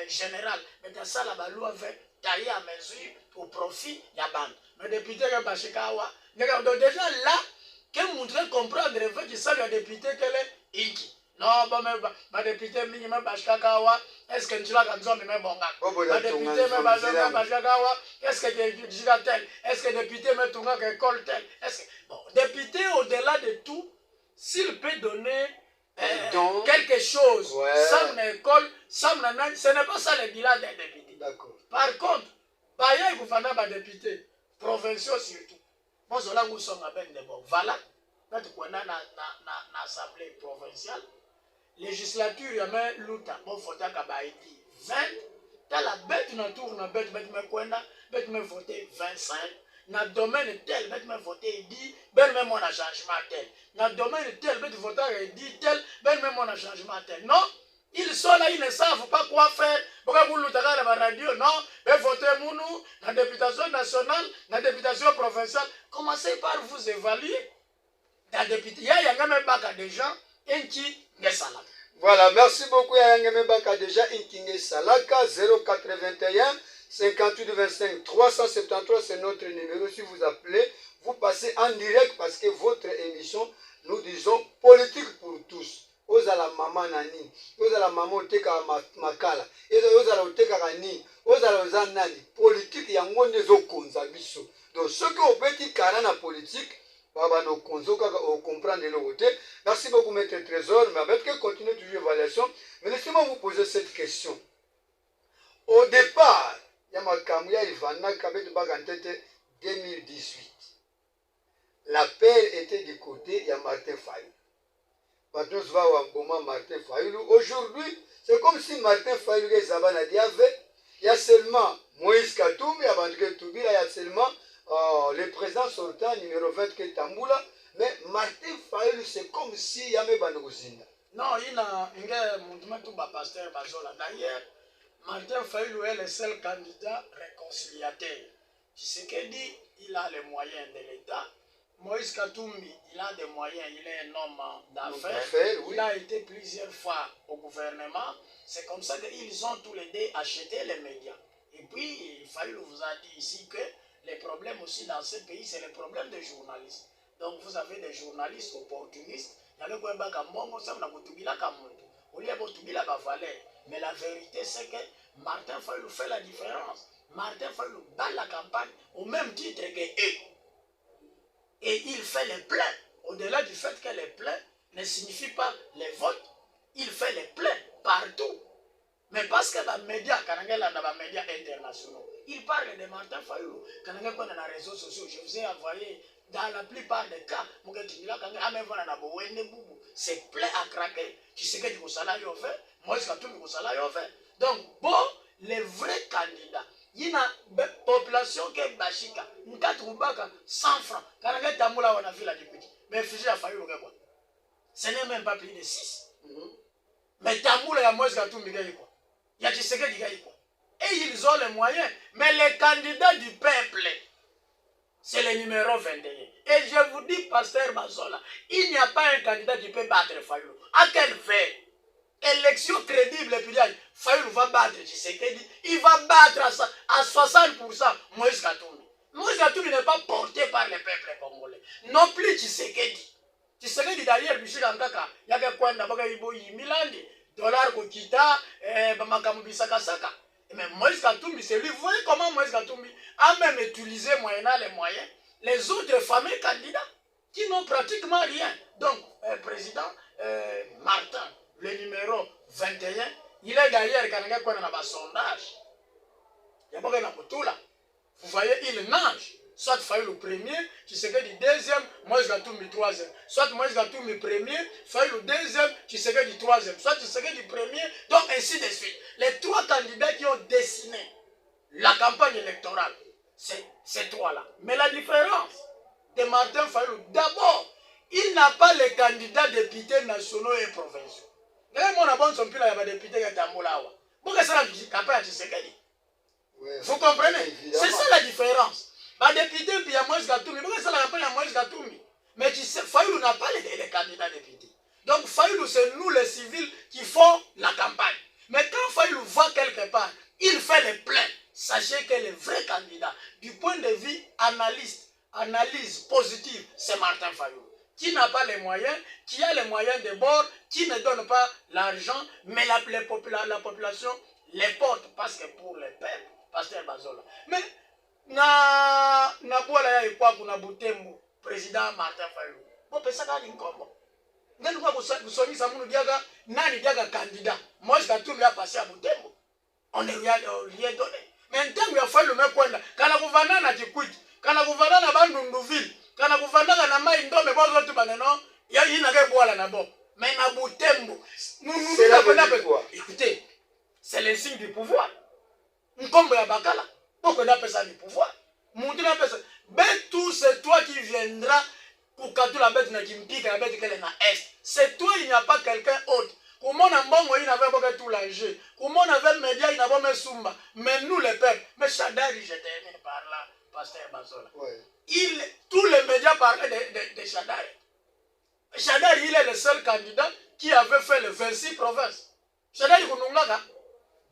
Speaker 2: général beta sala ba loi ve tailler à mesure au profit ya ban mais député que bashikawa déjà là que montrer comprendre le fait que ça le député qu'elle est inki. Non, bon, mais député minimum bashkakawa, est-ce que tu l'as quand on me bonga? Ma député me bashkakawa, est-ce que tu l'as tel? Est-ce que député me tunga que école tel? Est-ce que bon, député au-delà de tout, s'il peut donner quelque chose, sans une école, sans une ce n'est pas ça le bilan d'un député.
Speaker 1: D'accord.
Speaker 2: Par contre, Baye vous faites un député, provinciaux surtout. Moi, je suis de bon. Voilà, nous sommes dans l'Assemblée provinciale. Législature, il y a même l'outa. Bon, il faut que 20. Dans la bête, dans tour, dans la bête, me voter 25. Dans le domaine tel, me voter 10. Ben, même on a changement tel. Dans le domaine tel, me voter 10 tel. Ben, même on a changement tel. Non? Ils sont là, ils ne savent pas quoi faire. Pourquoi vous l'avez à la radio? Non, mais votez Mounou, la députation nationale, la députation provinciale. Commencez par vous évaluer. La députation, il y a même pas des gens qui ne savent pas.
Speaker 1: Voilà, merci beaucoup. Il y a même pas des gens qui ne savent pas. 081 58 25 373, c'est notre numéro. Si vous appelez, vous passez en direct parce que votre émission, nous disons politique pour tous. Ozala mama nani, ozala mama oteka makala, ozala oteka nani, ozala ozanani, politique yango nezo konza biso. Donc ceux qui ont petit carré na politique, comprendre le côté. Merci beaucoup, Maître Trésor. Mais avec que continuer toujours l'évaluation. Mais laissez-moi vous poser cette question. Au départ, il y a ma caméra, il va en 2018. L'appel était du côté de Martin Fayulu. Martin Fayulu. Aujourd'hui, c'est comme si Martin Fayulu et Zabana Diave, il y a seulement Moïse Katumbi, il y a seulement le président sortant numéro 20 qui est Tamboula. Mais Martin Fayulu, c'est comme si il y avait Banouzinda.
Speaker 2: Non, il y a un pasteur Bazola. D'ailleurs, Martin Fayulu est le seul candidat réconciliateur. Tshisekedi, il a les moyens de l'État. Moïse Katumbi, il a des moyens, il est un homme d'affaires. Oui. Il a été plusieurs fois au gouvernement. C'est comme ça qu'ils ont tous les deux acheté les médias. Et puis, Fayulu vous a dit ici que les problèmes aussi dans ce pays, c'est les problèmes des journalistes. Donc, vous avez des journalistes opportunistes. Mais la vérité, c'est que Martin Fayulu fait la différence. Martin Fayulu bat la campagne au même titre que eux. Et il fait les pleins. Au-delà du fait que les pleins ne signifient pas les votes, il fait les pleins partout. Mais parce que les médias, quand on a les médias internationaux, il parle de Martin Fayulu. Quand on a les réseaux sociaux, je vous ai envoyé dans la plupart des cas, c'est plein à craquer. Tu sais que du salaire est fait, moi je suis du salaire est fait. Donc, bon, les vrais candidats, il y a une population qui est bachika, une 100 francs. Quand on a Tamoula, on a vu la députée. Mais Fiji a failli le quoi. Ce n'est même pas plus de 6. Mais Tamoula, il y a moins que tout le monde. Il y a Tshisekedi qui gagne quoi. Et ils ont les moyens. Mais les candidats du peuple, c'est le numéro 21. Et je vous dis, pasteur Bazola, il n'y a pas un candidat qui peut battre Fayulu. À quel fait? Élection crédible, et puis Fayulu va battre Tshisekedi. Il va battre à 60% Moïse Katumbi. Moïse Katumbi n'est pas porté par le peuple congolais. Non plus Tshisekedi. Tshisekedi d'ailleurs, il y a quoi d'abord il Milandi, dollar Kokita, Bamakamubisakasaka. Mais Moïse Katumbi, c'est lui. Vous voyez comment Moïse Katumbi a même utilisé moyennant les moyens les autres fameux candidats qui n'ont pratiquement rien. Donc, président Martin, le numéro 21, il est d'ailleurs quand on a un sondage. Il y a pas de là. Vous voyez, il nage. Soit Fayulu le premier, Tshisekedi deuxième, Moïse Katumbi troisième. Soit Moïse Katumbi premier, Fayulu deuxième, Tshisekedi troisième. Soit Tshisekedi premier, donc ainsi de suite. Les trois candidats qui ont dessiné la campagne électorale, c'est ces trois-là. Mais la différence de Martin Fayulu, d'abord, il n'a pas les candidats députés nationaux et provinciaux. Vous comprenez? C'est ça la différence. Les députés, puis il y a Moïse Katumbi. Pourquoi ça la campagne à Moïse Katumbi? Mais tu sais, Fayulu n'a pas les candidats députés. Donc Fayulu, c'est nous les civils qui font la campagne. Mais quand Fayulu va quelque part, il fait les pleins. Sachez que le vrai candidat, du point de vue analyse positive, c'est Martin Fayulu. Qui n'a pas les moyens, qui a les moyens de bord, qui ne donne pas l'argent, mais la population les porte parce que pour les peuples, pasteur Bazola. Mais na bola ya ikwaku na Butembo, président Martin Fayulu. Bon pesaka ni nkombo. Ngani kwa kusonyisa munu diaga nani diaga candidat. Moïse Katumbi a passé à Butembo. On lui a donné. Mais ntangu ya Fayulu mekwenda kana kuvana na Kikwiti, kana kuvana na Bandunduville, kana kuvana na Mai Ndombe bozo tu baneno, ya ina ke boala na bo. Mais na Butembo,
Speaker 1: c'est la victoire.
Speaker 2: Écoutez, c'est le signe du pouvoir. Nkombo ya Bakala. Pourquoi on appelle ça du pouvoir? C'est toi qui viendras pour quand la bête n'a qui la bête qu'elle est dans est. C'est toi, il n'y a pas quelqu'un autre. Comment on a bon, il n'avait pas tout l'âge. Comment on avait média, il n'avait pas Sumba. Mais nous, les peuples, mais Chadari, je termine par là, pasteur Bazola. Ouais. Tous les médias parlaient de Chadari. Chadari, il est le seul candidat qui avait fait les 26 provinces. Chadari,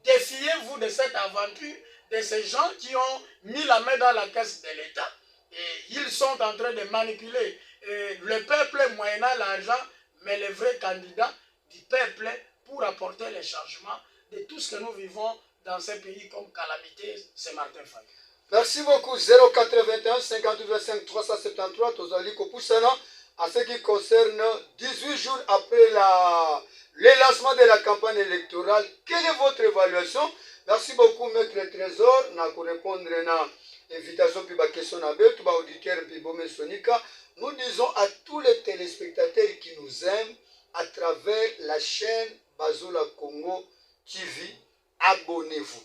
Speaker 2: défiez-vous de cette aventure de ces gens qui ont mis la main dans la caisse de l'État et ils sont en train de manipuler le peuple moyennant l'argent, mais les vrais candidats du peuple pour apporter les changements de tout ce que nous vivons dans ces pays comme calamité, c'est Martin Fayulu.
Speaker 1: Merci beaucoup. 081 58 25 373. Tozali Kopusana. En ce qui concerne 18 jours après le lancement de la campagne électorale, quelle est votre évaluation? Merci beaucoup, Maître Trésor. Na pour répondre à l'invitation puis la question à tout ba auditeur puis Bomé Sonika. Nous disons à tous les téléspectateurs qui nous aiment à travers la chaîne Bazola Congo TV, abonnez-vous.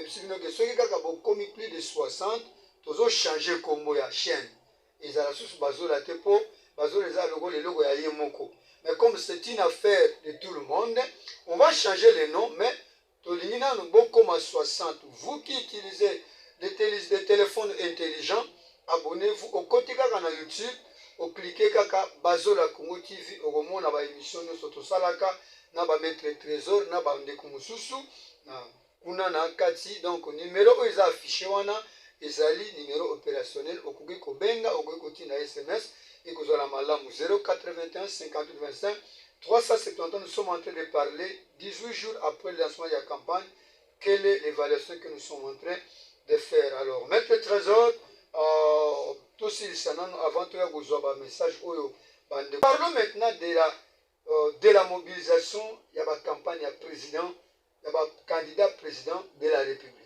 Speaker 1: Si vous avez plus de 60, vous avez changé la chaîne. Ils ont sous Bazola Tepo, Bazola les logos ya Yemoko. Mais comme c'est une affaire de tout le monde, on va changer les noms, mais Tolinina nous beaucoup à 60. Vous qui utilisez des téléphones intelligents, abonnez-vous au côté de YouTube, au cliquez kaka Bazola Congo TV, au moment na ba émission nous soto salaka, na ba Maître Trésor, na ba ndeko mususu, na kuna na kati donc numéro oyo eza affiché wana ezali numéro opérationnel okoki kobenga okoki kotinda SMS ekozala malamu 081 58 25 370. Nous sommes en train de parler 18 jours après le lancement de la campagne. Quelle est l'évaluation que nous sommes en train de faire? Alors, Maître Trésor, tout ça, avant de vous avoir un message. Parlons maintenant de la mobilisation. Il y a la campagne président, il y a candidat président de la République.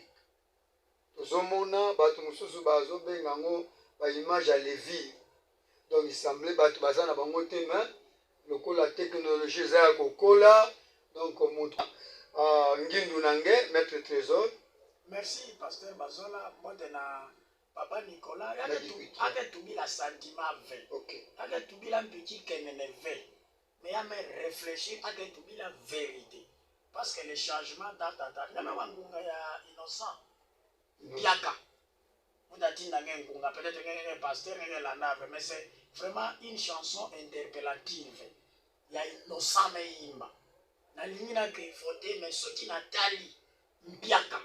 Speaker 1: Tozomona bato mususu bazo bengango ba image à Lévi. Donc il semblait bato bazana bango tema lokola technologie za kokola donc mutu ngindu nange Maître Trésor.
Speaker 2: Merci pasteur Bazola modena papa Nicolas ake tubi la sentiment V. OK. Ake tubi la petit kenene V. Mais ya me réfléchir ake tubi la vérité. Parce que les changements data na wangunga ya innocent. Biaka. Peut-être que pasteur la nave, mais c'est vraiment une chanson interpellative. Il y a innocent mais imba. Na limina que voter mais ceux qui natali biaka.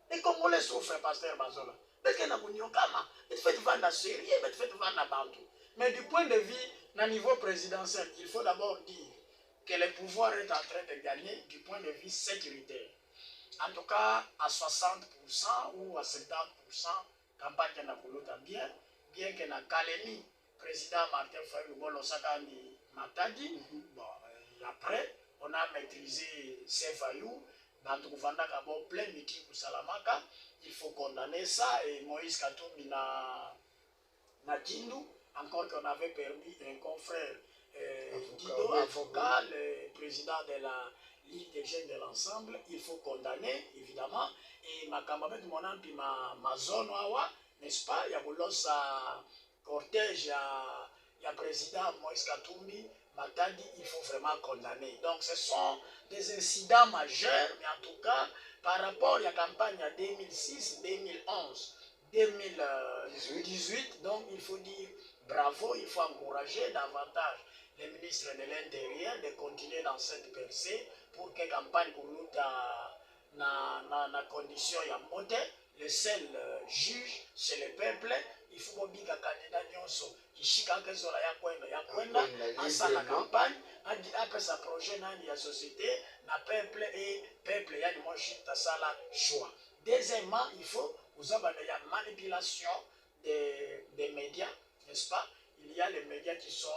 Speaker 2: Les Congolais souffrent pasteur Bazola. Parce que na bunyokama, il fait vendre sérieux, il fait vendre bantu. Mais du point de vue na niveau présidentiel, il faut d'abord dire que le pouvoir est en train de gagner du point de vue sécuritaire. En tout cas, à 60% ou à 70%, campagne n'a pas bien que na Kalemi, président Martin Fayulu Sakandi Matadi. Bon, et après, on a maîtrisé ces Fayou. Dans tout le plein meeting pour Salamaka, il faut condamner ça. Et Moïse Katumbi na Kindu, encore qu'on avait perdu un confrère Dido, avocat, le président de la Ligue des jeunes de l'ensemble, il faut condamner, évidemment. Et ma camarade, mon ami, ma zone, n'est-ce pas? Il y a un cortège, il y a président Moïse Katumbi, Matadi, il faut vraiment condamner. Donc, ce sont des incidents majeurs, mais en tout cas, par rapport à la campagne à 2006, 2011, 2018, donc il faut dire bravo, il faut encourager davantage les ministres de l'Intérieur de continuer dans cette percée pour que la campagne pour nous na condition ya monte. Le seul juge, c'est le peuple. Il faut que les candidats qui chika que zola ya kwenda en la campagne après sa projet dans la société na peuple et peuple ya ni moshi ta sala choix. Deuxièmement, il faut vous avez la manipulation des médias, n'est-ce pas? Il y a les médias qui sont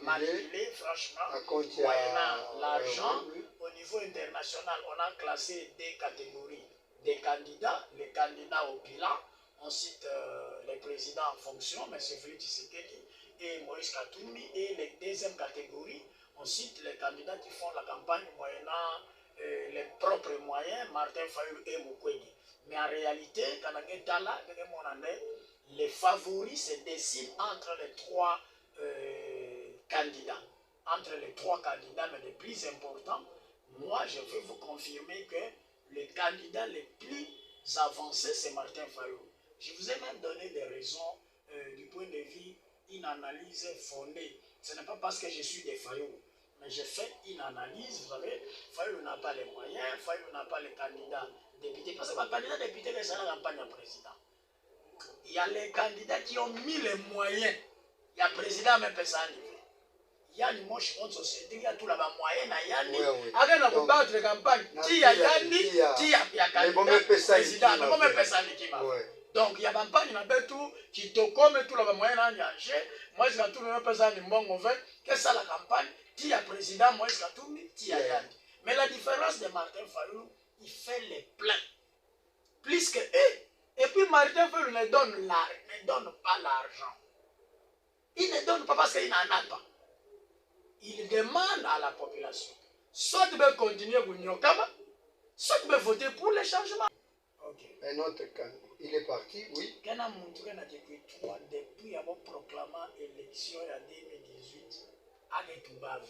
Speaker 2: manipulés, franchement, moyennant l'argent. Au niveau international, on a classé des catégories des candidats, les candidats au bilan, on cite les présidents en fonction, M. Félix Tshisekedi et Moïse Katumbi, et les deuxième catégorie, on cite les candidats qui font la campagne moyennant les propres moyens, Martin Fayulu et Mukwege. Mais en réalité, les favoris se dessinent entre les trois candidats. Entre les trois candidats, mais les plus importants, moi je veux vous confirmer que le candidat le plus avancé, c'est Martin Fayulu. Je vous ai même donné des raisons du point de vue, une analyse fondée. Ce n'est pas parce que je suis des Fayulu, mais j'ai fait une analyse. Vous savez, Fayulu n'a pas les moyens, Fayulu n'a pas les candidats députés. Parce que le candidat député, c'est la campagne à président. Il y a les candidats qui ont mis les moyens. Il y a le président, mais personne n'y veut. Il y a une moche bonne société, il y a tout là-bas moyen, il y a Yanni. Avec la battre campagne, qui a Yanni, qui a candidat président, ne peut pas personne qui m'a. Donc il y a campagne na betu qui te comme tout le moyen engagé Moïse Katumbi même personne ni mbongo fait que ça la campagne qui a président Moïse Katumbi qui a Yandi. Mais la différence de Martin Fayulu, il fait les pleins plus que eux. Et puis Martin Fayulu ne donne pas l'argent. Il ne donne pas parce qu'il n'en a pas. Il demande à la population soit de continuer à Nyokama, soit de voter pour les changements. Okay.
Speaker 1: Un autre cas, il est parti, oui.
Speaker 2: Quand on a montré depuis avoir proclamé l'élection en 2018, à Getubave,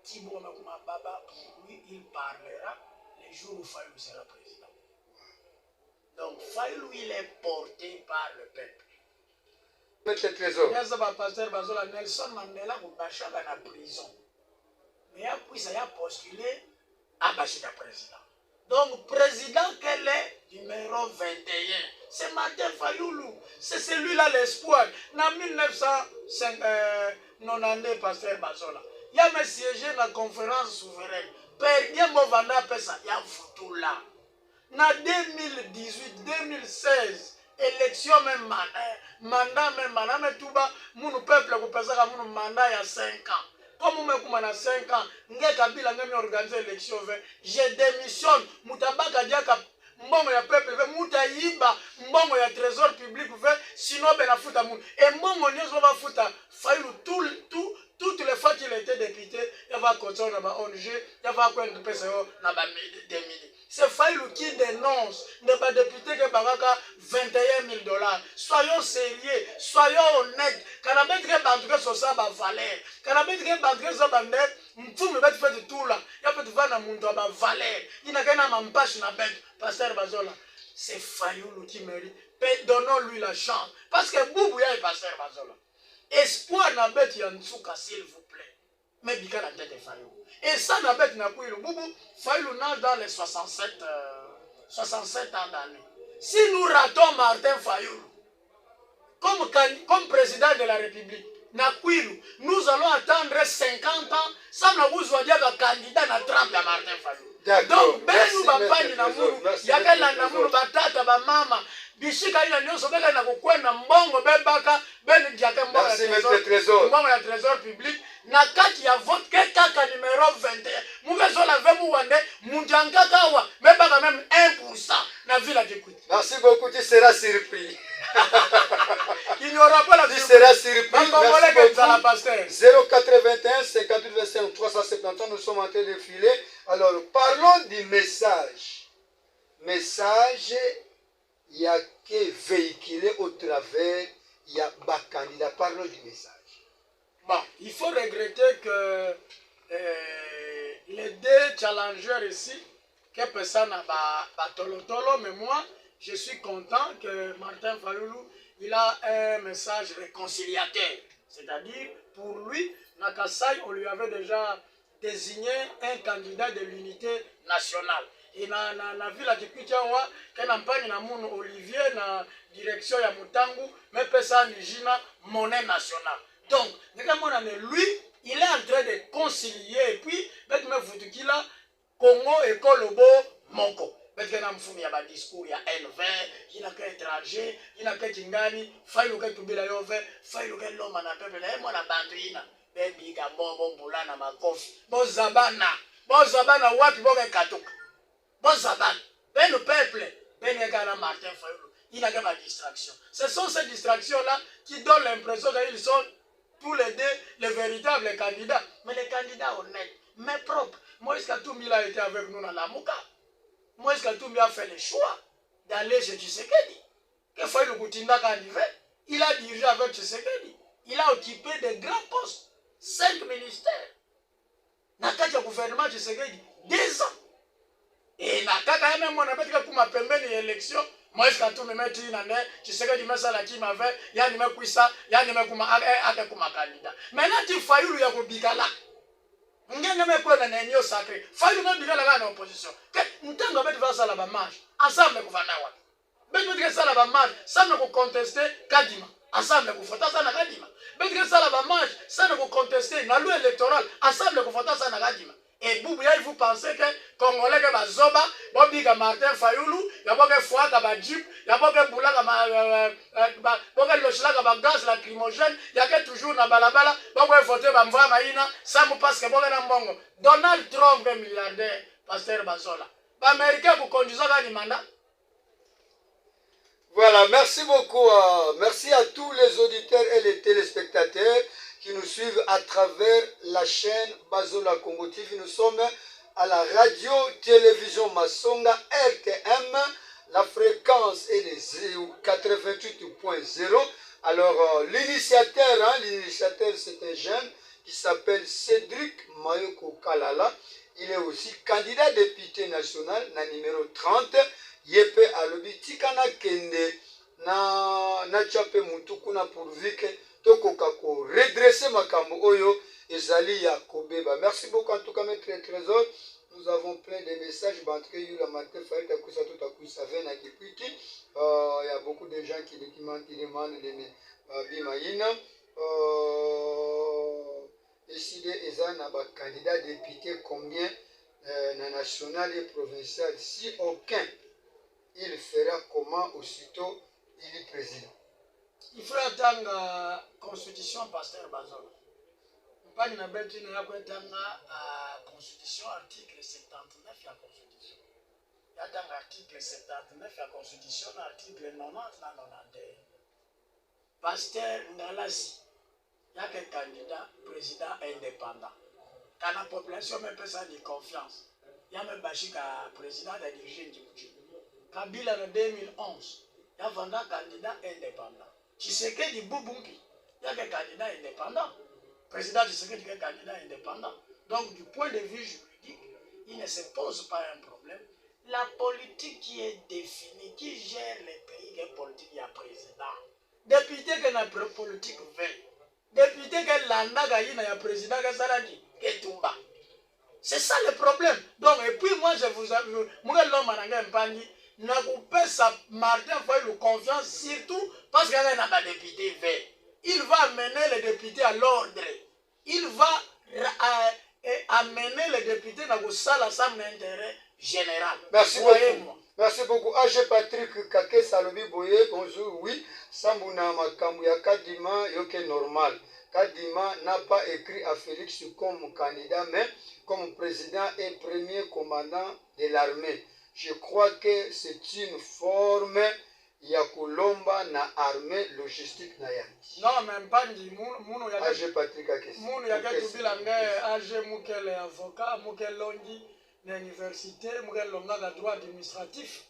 Speaker 2: Thibault Baba, pour lui, il parlera les jours où Fayulu sera président. Donc Fayulu, il est porté par le peuple.
Speaker 1: Petit trésor.
Speaker 2: Pasteur Bazola Nelson Mandela pour Bachaba en prison. Mais puis ça a postulé à Bachida président. Donc, président, quel est numéro 21? C'est Martin Fayulu. C'est celui-là l'espoir. En 1990, Pasteur Bazola. Il y a mes siégé dans la conférence souveraine. Perdien Movanda Pesa, il y a un photo là. En 2018, 2016, élection même mandat même mandat, mais tout bas, mon peuple, vous pensez à mon mandat il y a 5 ans. Comme on a 5 ans, Kabila a organisé l'élection, je démissionne. Moutabaka Diaka, mbongo ya peuple, Moutaïba, mbongo ya trésor public, sinon ben a fouta moun. Et mbongo nyozo va fouta, Fayulu toutes les fois qu'il était député, il va continuer dans ma ONG, il va quoi une personne dans ma démini. C'est Fayulu qui dénonce, n'est pas député que Baraka 21 000 $. Soyons sérieux, soyons honnêtes. Quand on met que Bandré sur ça, va valer. Quand on met que Bandré sur ça, tout me fait de tout là. Il y a peut-être va dans mon doigt, va valer. Il n'a qu'un âme pâche na bête, Pasteur Bazola. C'est Fayulu qui mérite. Donnons-lui la chance. Parce que Boubouya est Pasteur Bazola. Espoir na bête Yansouka, s'il vous plaît. Mais Bika la tête de Fayulu. Et ça n'a pas été Boubou. Fayulu nage dans les 67 ans d'année. Si nous ratons Martin Fayulu comme président de la République, nous allons attendre 50 ans sans nous voir un candidat à Trump à Martin Fayulu. Donc, ben nous bapani na muru, yakala na muru batata ba mama, bishika ina nyonso beka na kukwenda mbongo bebaka, ben diaka mbongo ya trésor. Mbongo ya trésor public na kati ya vote ke kaka numéro 21. Mungezo la vemu wande, munjanga kawa, bebaka même 1% na ville de Kouti.
Speaker 1: Merci beaucoup, tu seras surpris.
Speaker 2: Il n'y aura pas la
Speaker 1: tu seras surpris.
Speaker 2: Merci beaucoup.
Speaker 1: 081 58 25 371, nous sommes en train de filer. Alors, parlons du message. Message, il y a que véhiculé au travers, il y a des candidats. Parlons du message.
Speaker 2: Bon, il faut regretter que les deux challengers ici, que personne n'a tolo, mais moi, je suis content que Martin Fayulu, il a un message réconciliateur. C'est-à-dire, pour lui, Nakasai, on lui avait déjà désigné un candidat de l'unité nationale. Et na ville à Kipitiawa, quand on parle de Olivier, na direction ya Mutangu, mais personne n'a monnaie nationale. Donc, lui, il est en train de concilier. Et puis, Congo et Kolobo, Moko. Parce qu'il y a un discours, il y a N20, il y a un étranger, il y a un Kingani, il y a un Tubila Yove, il y a l'homme à la peuple, il y a un bandrina, baby, bon boulana, ma coffre, bon zabana, wapi, bon katuk, bon zabana, ben le peuple, ben le Martin Fayulu, il y a une distraction. Ce sont ces distractions-là qui donnent l'impression qu'ils sont tous les deux les véritables candidats. Mais les candidats honnêtes, mais propres. Moïse Katumbi a été avec nous dans la Mouka. Moïse Katumbi a fait le choix d'aller chez Tshisekedi. Que Fayulu Koutinda candidat, il a dirigé avec Tshisekedi. Il a occupé de grands postes, 5 ministères. Dans le gouvernement Tshisekedi, 2 ans. Et dans le même on a fait une élection. Moïse Katumbi m'a dit, Tshisekedi m'a dit, il m'a fait, il y a un candidat. Maintenant, tu Fayulu ya kubikala. Ngenge mekwenda na eneo sacré. Fayulu na bikala kana opposition. Ntango betu va sala ba marche. Ensemble kuvana wa. Betu ke sala ba marche, sans ko contester Kadima. Ensemble ko fota sana Kadima. Betu ke sala ba marche, sans ko contester na loi électorale. Ensemble ko fota sana Kadima. Et Boubouya, vous pensez que Congolais que Bazoba, bobika Martin Fayulu ya boke fuaka ba jeep ya boke bulaka boke lochilaka ba gaz lacrymogène ya ke toujours na balabala boke voter ba mvwa maina samu parce que boke na mbongo. Donald Trump est milliardaire, Pasteur Bazola. Ba américain vous conduisez ni mandat.
Speaker 1: Voilà, merci beaucoup. Merci à tous les auditeurs et les téléspectateurs qui nous suivent à travers la chaîne Bazola Congo TV. Nous sommes à la radio-télévision Masonga RTM. La fréquence est de 88.0. Alors, l'initiateur, c'est un jeune qui s'appelle Cédric Mayoko Kalala. Il est aussi candidat député national, na numéro 30. Yepe alobi tikana kende na chape mutukuna pourvu que tokoka ko redresser makambo oyo ezali ya kobeba. Merci beaucoup en tout cas maître Trésor. Nous avons plein de messages bantre yula matin faille ta kusa tout à coup ça vient à Kipiti. Il y a beaucoup de gens qui demandent de bimaïna décider ezana ba candidat député combien na national et provincial si aucun il fera comment aussitôt il est président.
Speaker 2: Il faut attendre la constitution Pasteur Bazola. Pas une bête il y a la constitution article 79 la constitution. Il y a dans l'article 79 la constitution article 90 na 91. Pasteur Ngalasi il y a que candidat président indépendant. Quand la population me peut ça de confiance. Il y a même Bachika président de diriger Djibouti. Kabila en 2011, il y a un candidat indépendant. Tshisekedi Boubouki, il y a un candidat indépendant. Président Tshisekedi est un candidat indépendant. Donc, du point de vue juridique, il ne se pose pas un problème. La politique qui est définie, qui gère les pays, qui est politique, il y a président. Député que la politique veille. Député que l'anda, il y a président qui est Tumba. C'est ça le problème. Donc, et puis moi, je vous avoue, moi, l'homme n'a pas sa Martin Fayulu confiance, surtout parce qu'il y a un député vert. Il va amener les députés à l'ordre. Il va amener les députés dans le salle l'Assemblée d'intérêt général.
Speaker 1: Merci beaucoup. Merci beaucoup. AG Patrick Kake Salobi Boye, bonjour. Oui, Sambouna Makamouya Kadima, yoke normal. Kadima n'a pas écrit à Félix comme candidat, mais comme président et premier commandant de l'armée. Je crois que c'est une forme ya kulomba na armée logistique na ya.
Speaker 2: Non, même pas dit mouno ya
Speaker 1: AG Patrick Kake.
Speaker 2: Mouno ya katubila nge AG mukele avocat, mukele longi na université, mukele longa la droit administratif.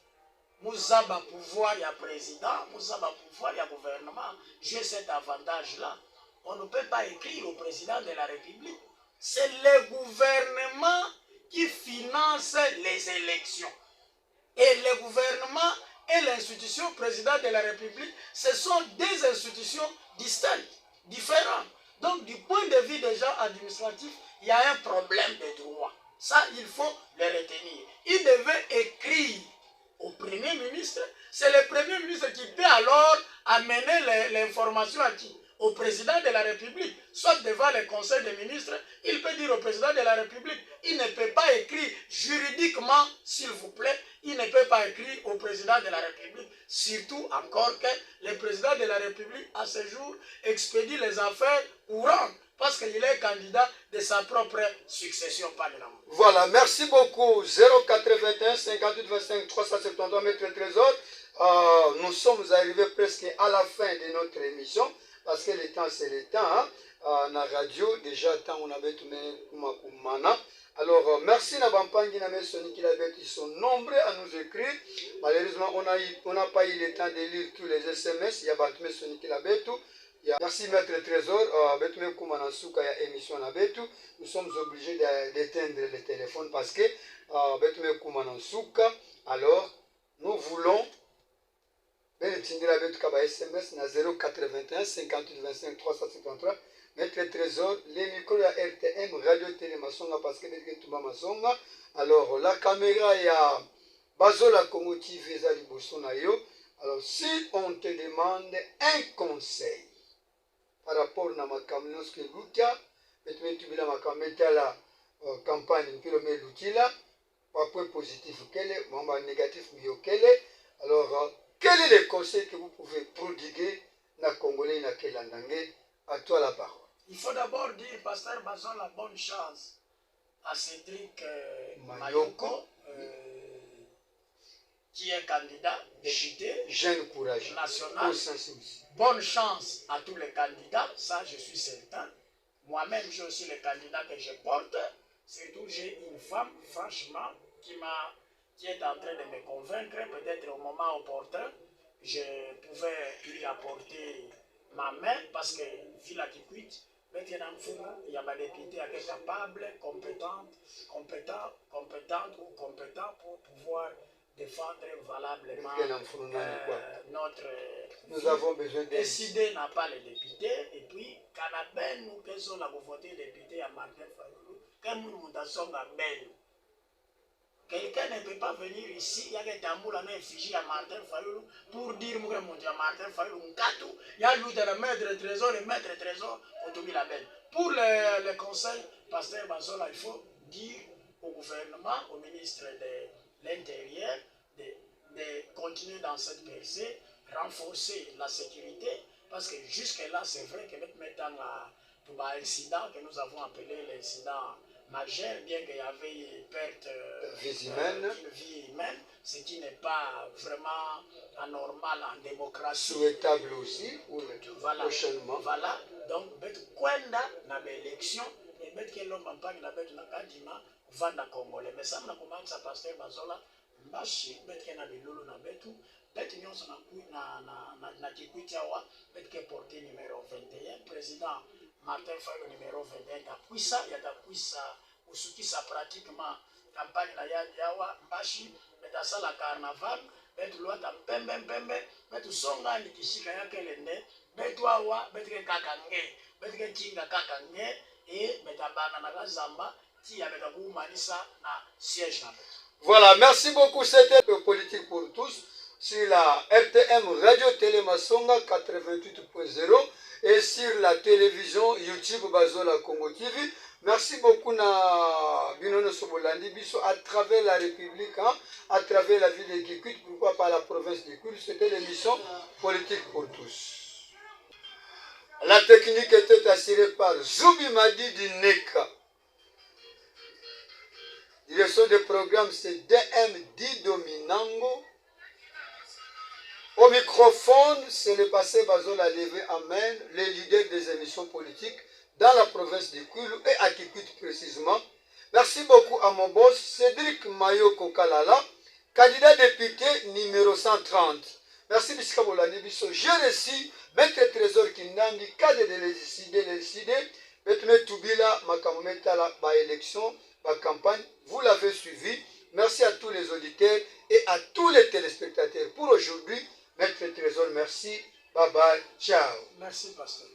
Speaker 2: Mouzaba pouvoir ya président, mouzaba pouvoir ya gouvernement. J'ai cet avantage là. On ne peut pas écrire au président de la République. C'est le gouvernement qui finance les élections. Et le gouvernement et l'institution président de la République, ce sont des institutions distinctes, différentes. Donc, du point de vue des gens administratifs, il y a un problème de droit. Ça, il faut le retenir. Il devait écrire au Premier ministre. C'est le Premier ministre qui peut alors amener l'information à qui? Au président de la République, soit devant le Conseil des ministres, il peut dire au président de la République, il ne peut pas écrire juridiquement, s'il vous plaît, il ne peut pas écrire au président de la République, surtout encore que le président de la République, à ce jour, expédie les affaires courantes, parce qu'il est candidat de sa propre succession parlementaire.
Speaker 1: Voilà, merci beaucoup. 081 58 25 373, Maître Trésor. Nous sommes arrivés presque à la fin de notre émission. Parce que le temps, c'est le temps. Hein? Na radio, déjà, tant on avait tout mana. Alors, merci à Bampangi, ils sont nombreux à nous écrire. Malheureusement, on n'a pas eu le temps de lire tous les SMS. Il y a Batme Sonic Labetu. Merci, Maître Trésor. Batme Koumanasuka, il y a émission Labetu. Nous sommes obligés d'éteindre le téléphone parce que Batme Koumanasuka. Alors, nous voulons. SMS na 081 58 25 353. Maître Trésor, les micros de RTM, Radio Télé Masonga, parce que les Touba Masonga. Alors, la caméra, il y a Bazola Congo TV, Zali Bosonayo. Alors, si on te demande un conseil par rapport à ma caméra, ce que l'outil, tu mets la campagne, puis le met l'outil là. point positif, quel est, négatif, quel est. Alors, quel est le conseil que vous pouvez prodiguer na Congolais, na Kelandangé? À toi la parole.
Speaker 2: Il faut d'abord dire, Pasteur Bazon, la bonne chance à Cédric Mayoko, qui est candidat député
Speaker 1: jeune courage
Speaker 2: national. Bonne chance à tous les candidats, ça je suis certain. Moi-même, j'ai aussi les candidats que je porte. Surtout, j'ai une femme, franchement, qui est en train de me convaincre, peut-être au moment opportun, je pouvais lui apporter ma main, parce que, vu la Kikwit, il y a des députés qui sont capables, compétents ou compétents pour pouvoir défendre valablement notre...
Speaker 1: Nous avons besoin de...
Speaker 2: Décider n'a pas les députés, et puis, Canabel, nous, quels sont la voter député à Martin Fayoulou, quel monde a son Gabel. Quelqu'un ne peut pas venir ici, il y a des tambours à effigie à Martin Fayoulou pour dire que mon Dieu, Martin Fayoulou, il y a lui de la maître trésor et maître trésor pour tout la belle. Pour le conseil, Pasteur Bazola, il faut dire au gouvernement, au ministre de l'Intérieur, de continuer dans cette percée, renforcer la sécurité, parce que jusque-là, c'est vrai que maintenant, tout l'incident que nous avons appelé l'incident majeur, bien qu'il y avait une perte d'une vie humaine, ce qui n'est pas vraiment anormal en démocratie.
Speaker 1: Souhaitable aussi,
Speaker 2: voilà,
Speaker 1: prochainement.
Speaker 2: Voilà, donc, Kwenda na l'élection, et que l'homme en parle, na Kadima, Vanda Congolais. Mais ça, on a commencé à Pasteur Bazola, Mbashi, que na Bilolo na Betu, nyonso na Kikwit Yawa, que porté numéro 21, président Martin Fayulu numéro 21, Tapuisa, il y a Tapuisa, Usukisa pratiquement, campagne na Yawa, Mbashi, Metasala la carnaval, Betu Loata Mpembe, Betu Songa, Nikishika Yakelende, Betu Awa, Betu Kakange, Betu Kinga Kakange, et Metabana na Zamba, qui avait d'abord Manissa na siège na Betu.
Speaker 1: Voilà, merci beaucoup. C'était Politique pour tous sur la RTM Radio Télémasonga 88.0 et sur la télévision YouTube Bazola Congo TV. Merci beaucoup na Binono Sobolandi Biso à travers la République, hein, à travers la ville de Kikwit, pourquoi pas la province de Kikwit. C'était l'émission Politique pour tous. La technique était assurée par Zoubi Madi du NECA. Direction des programmes, c'est DM Dido Minango. Au microphone, c'est le passé Bazola Levé Amen, les leaders des émissions politiques dans la province de Kwilu et à Kikwit précisément. Merci beaucoup à mon boss, Cédric Mayoko Kalala, candidat député numéro 130. Merci Bissika Bolani Bisso. J'ai reçu Maître Trésor Kindangi, cadre de décider, Betme Toubila, Makamometa, la élection, la campagne. Vous l'avez suivi. Merci à tous les auditeurs et à tous les téléspectateurs. Pour aujourd'hui, Maître Trésor, merci. Bye bye. Ciao.
Speaker 2: Merci, Pasteur.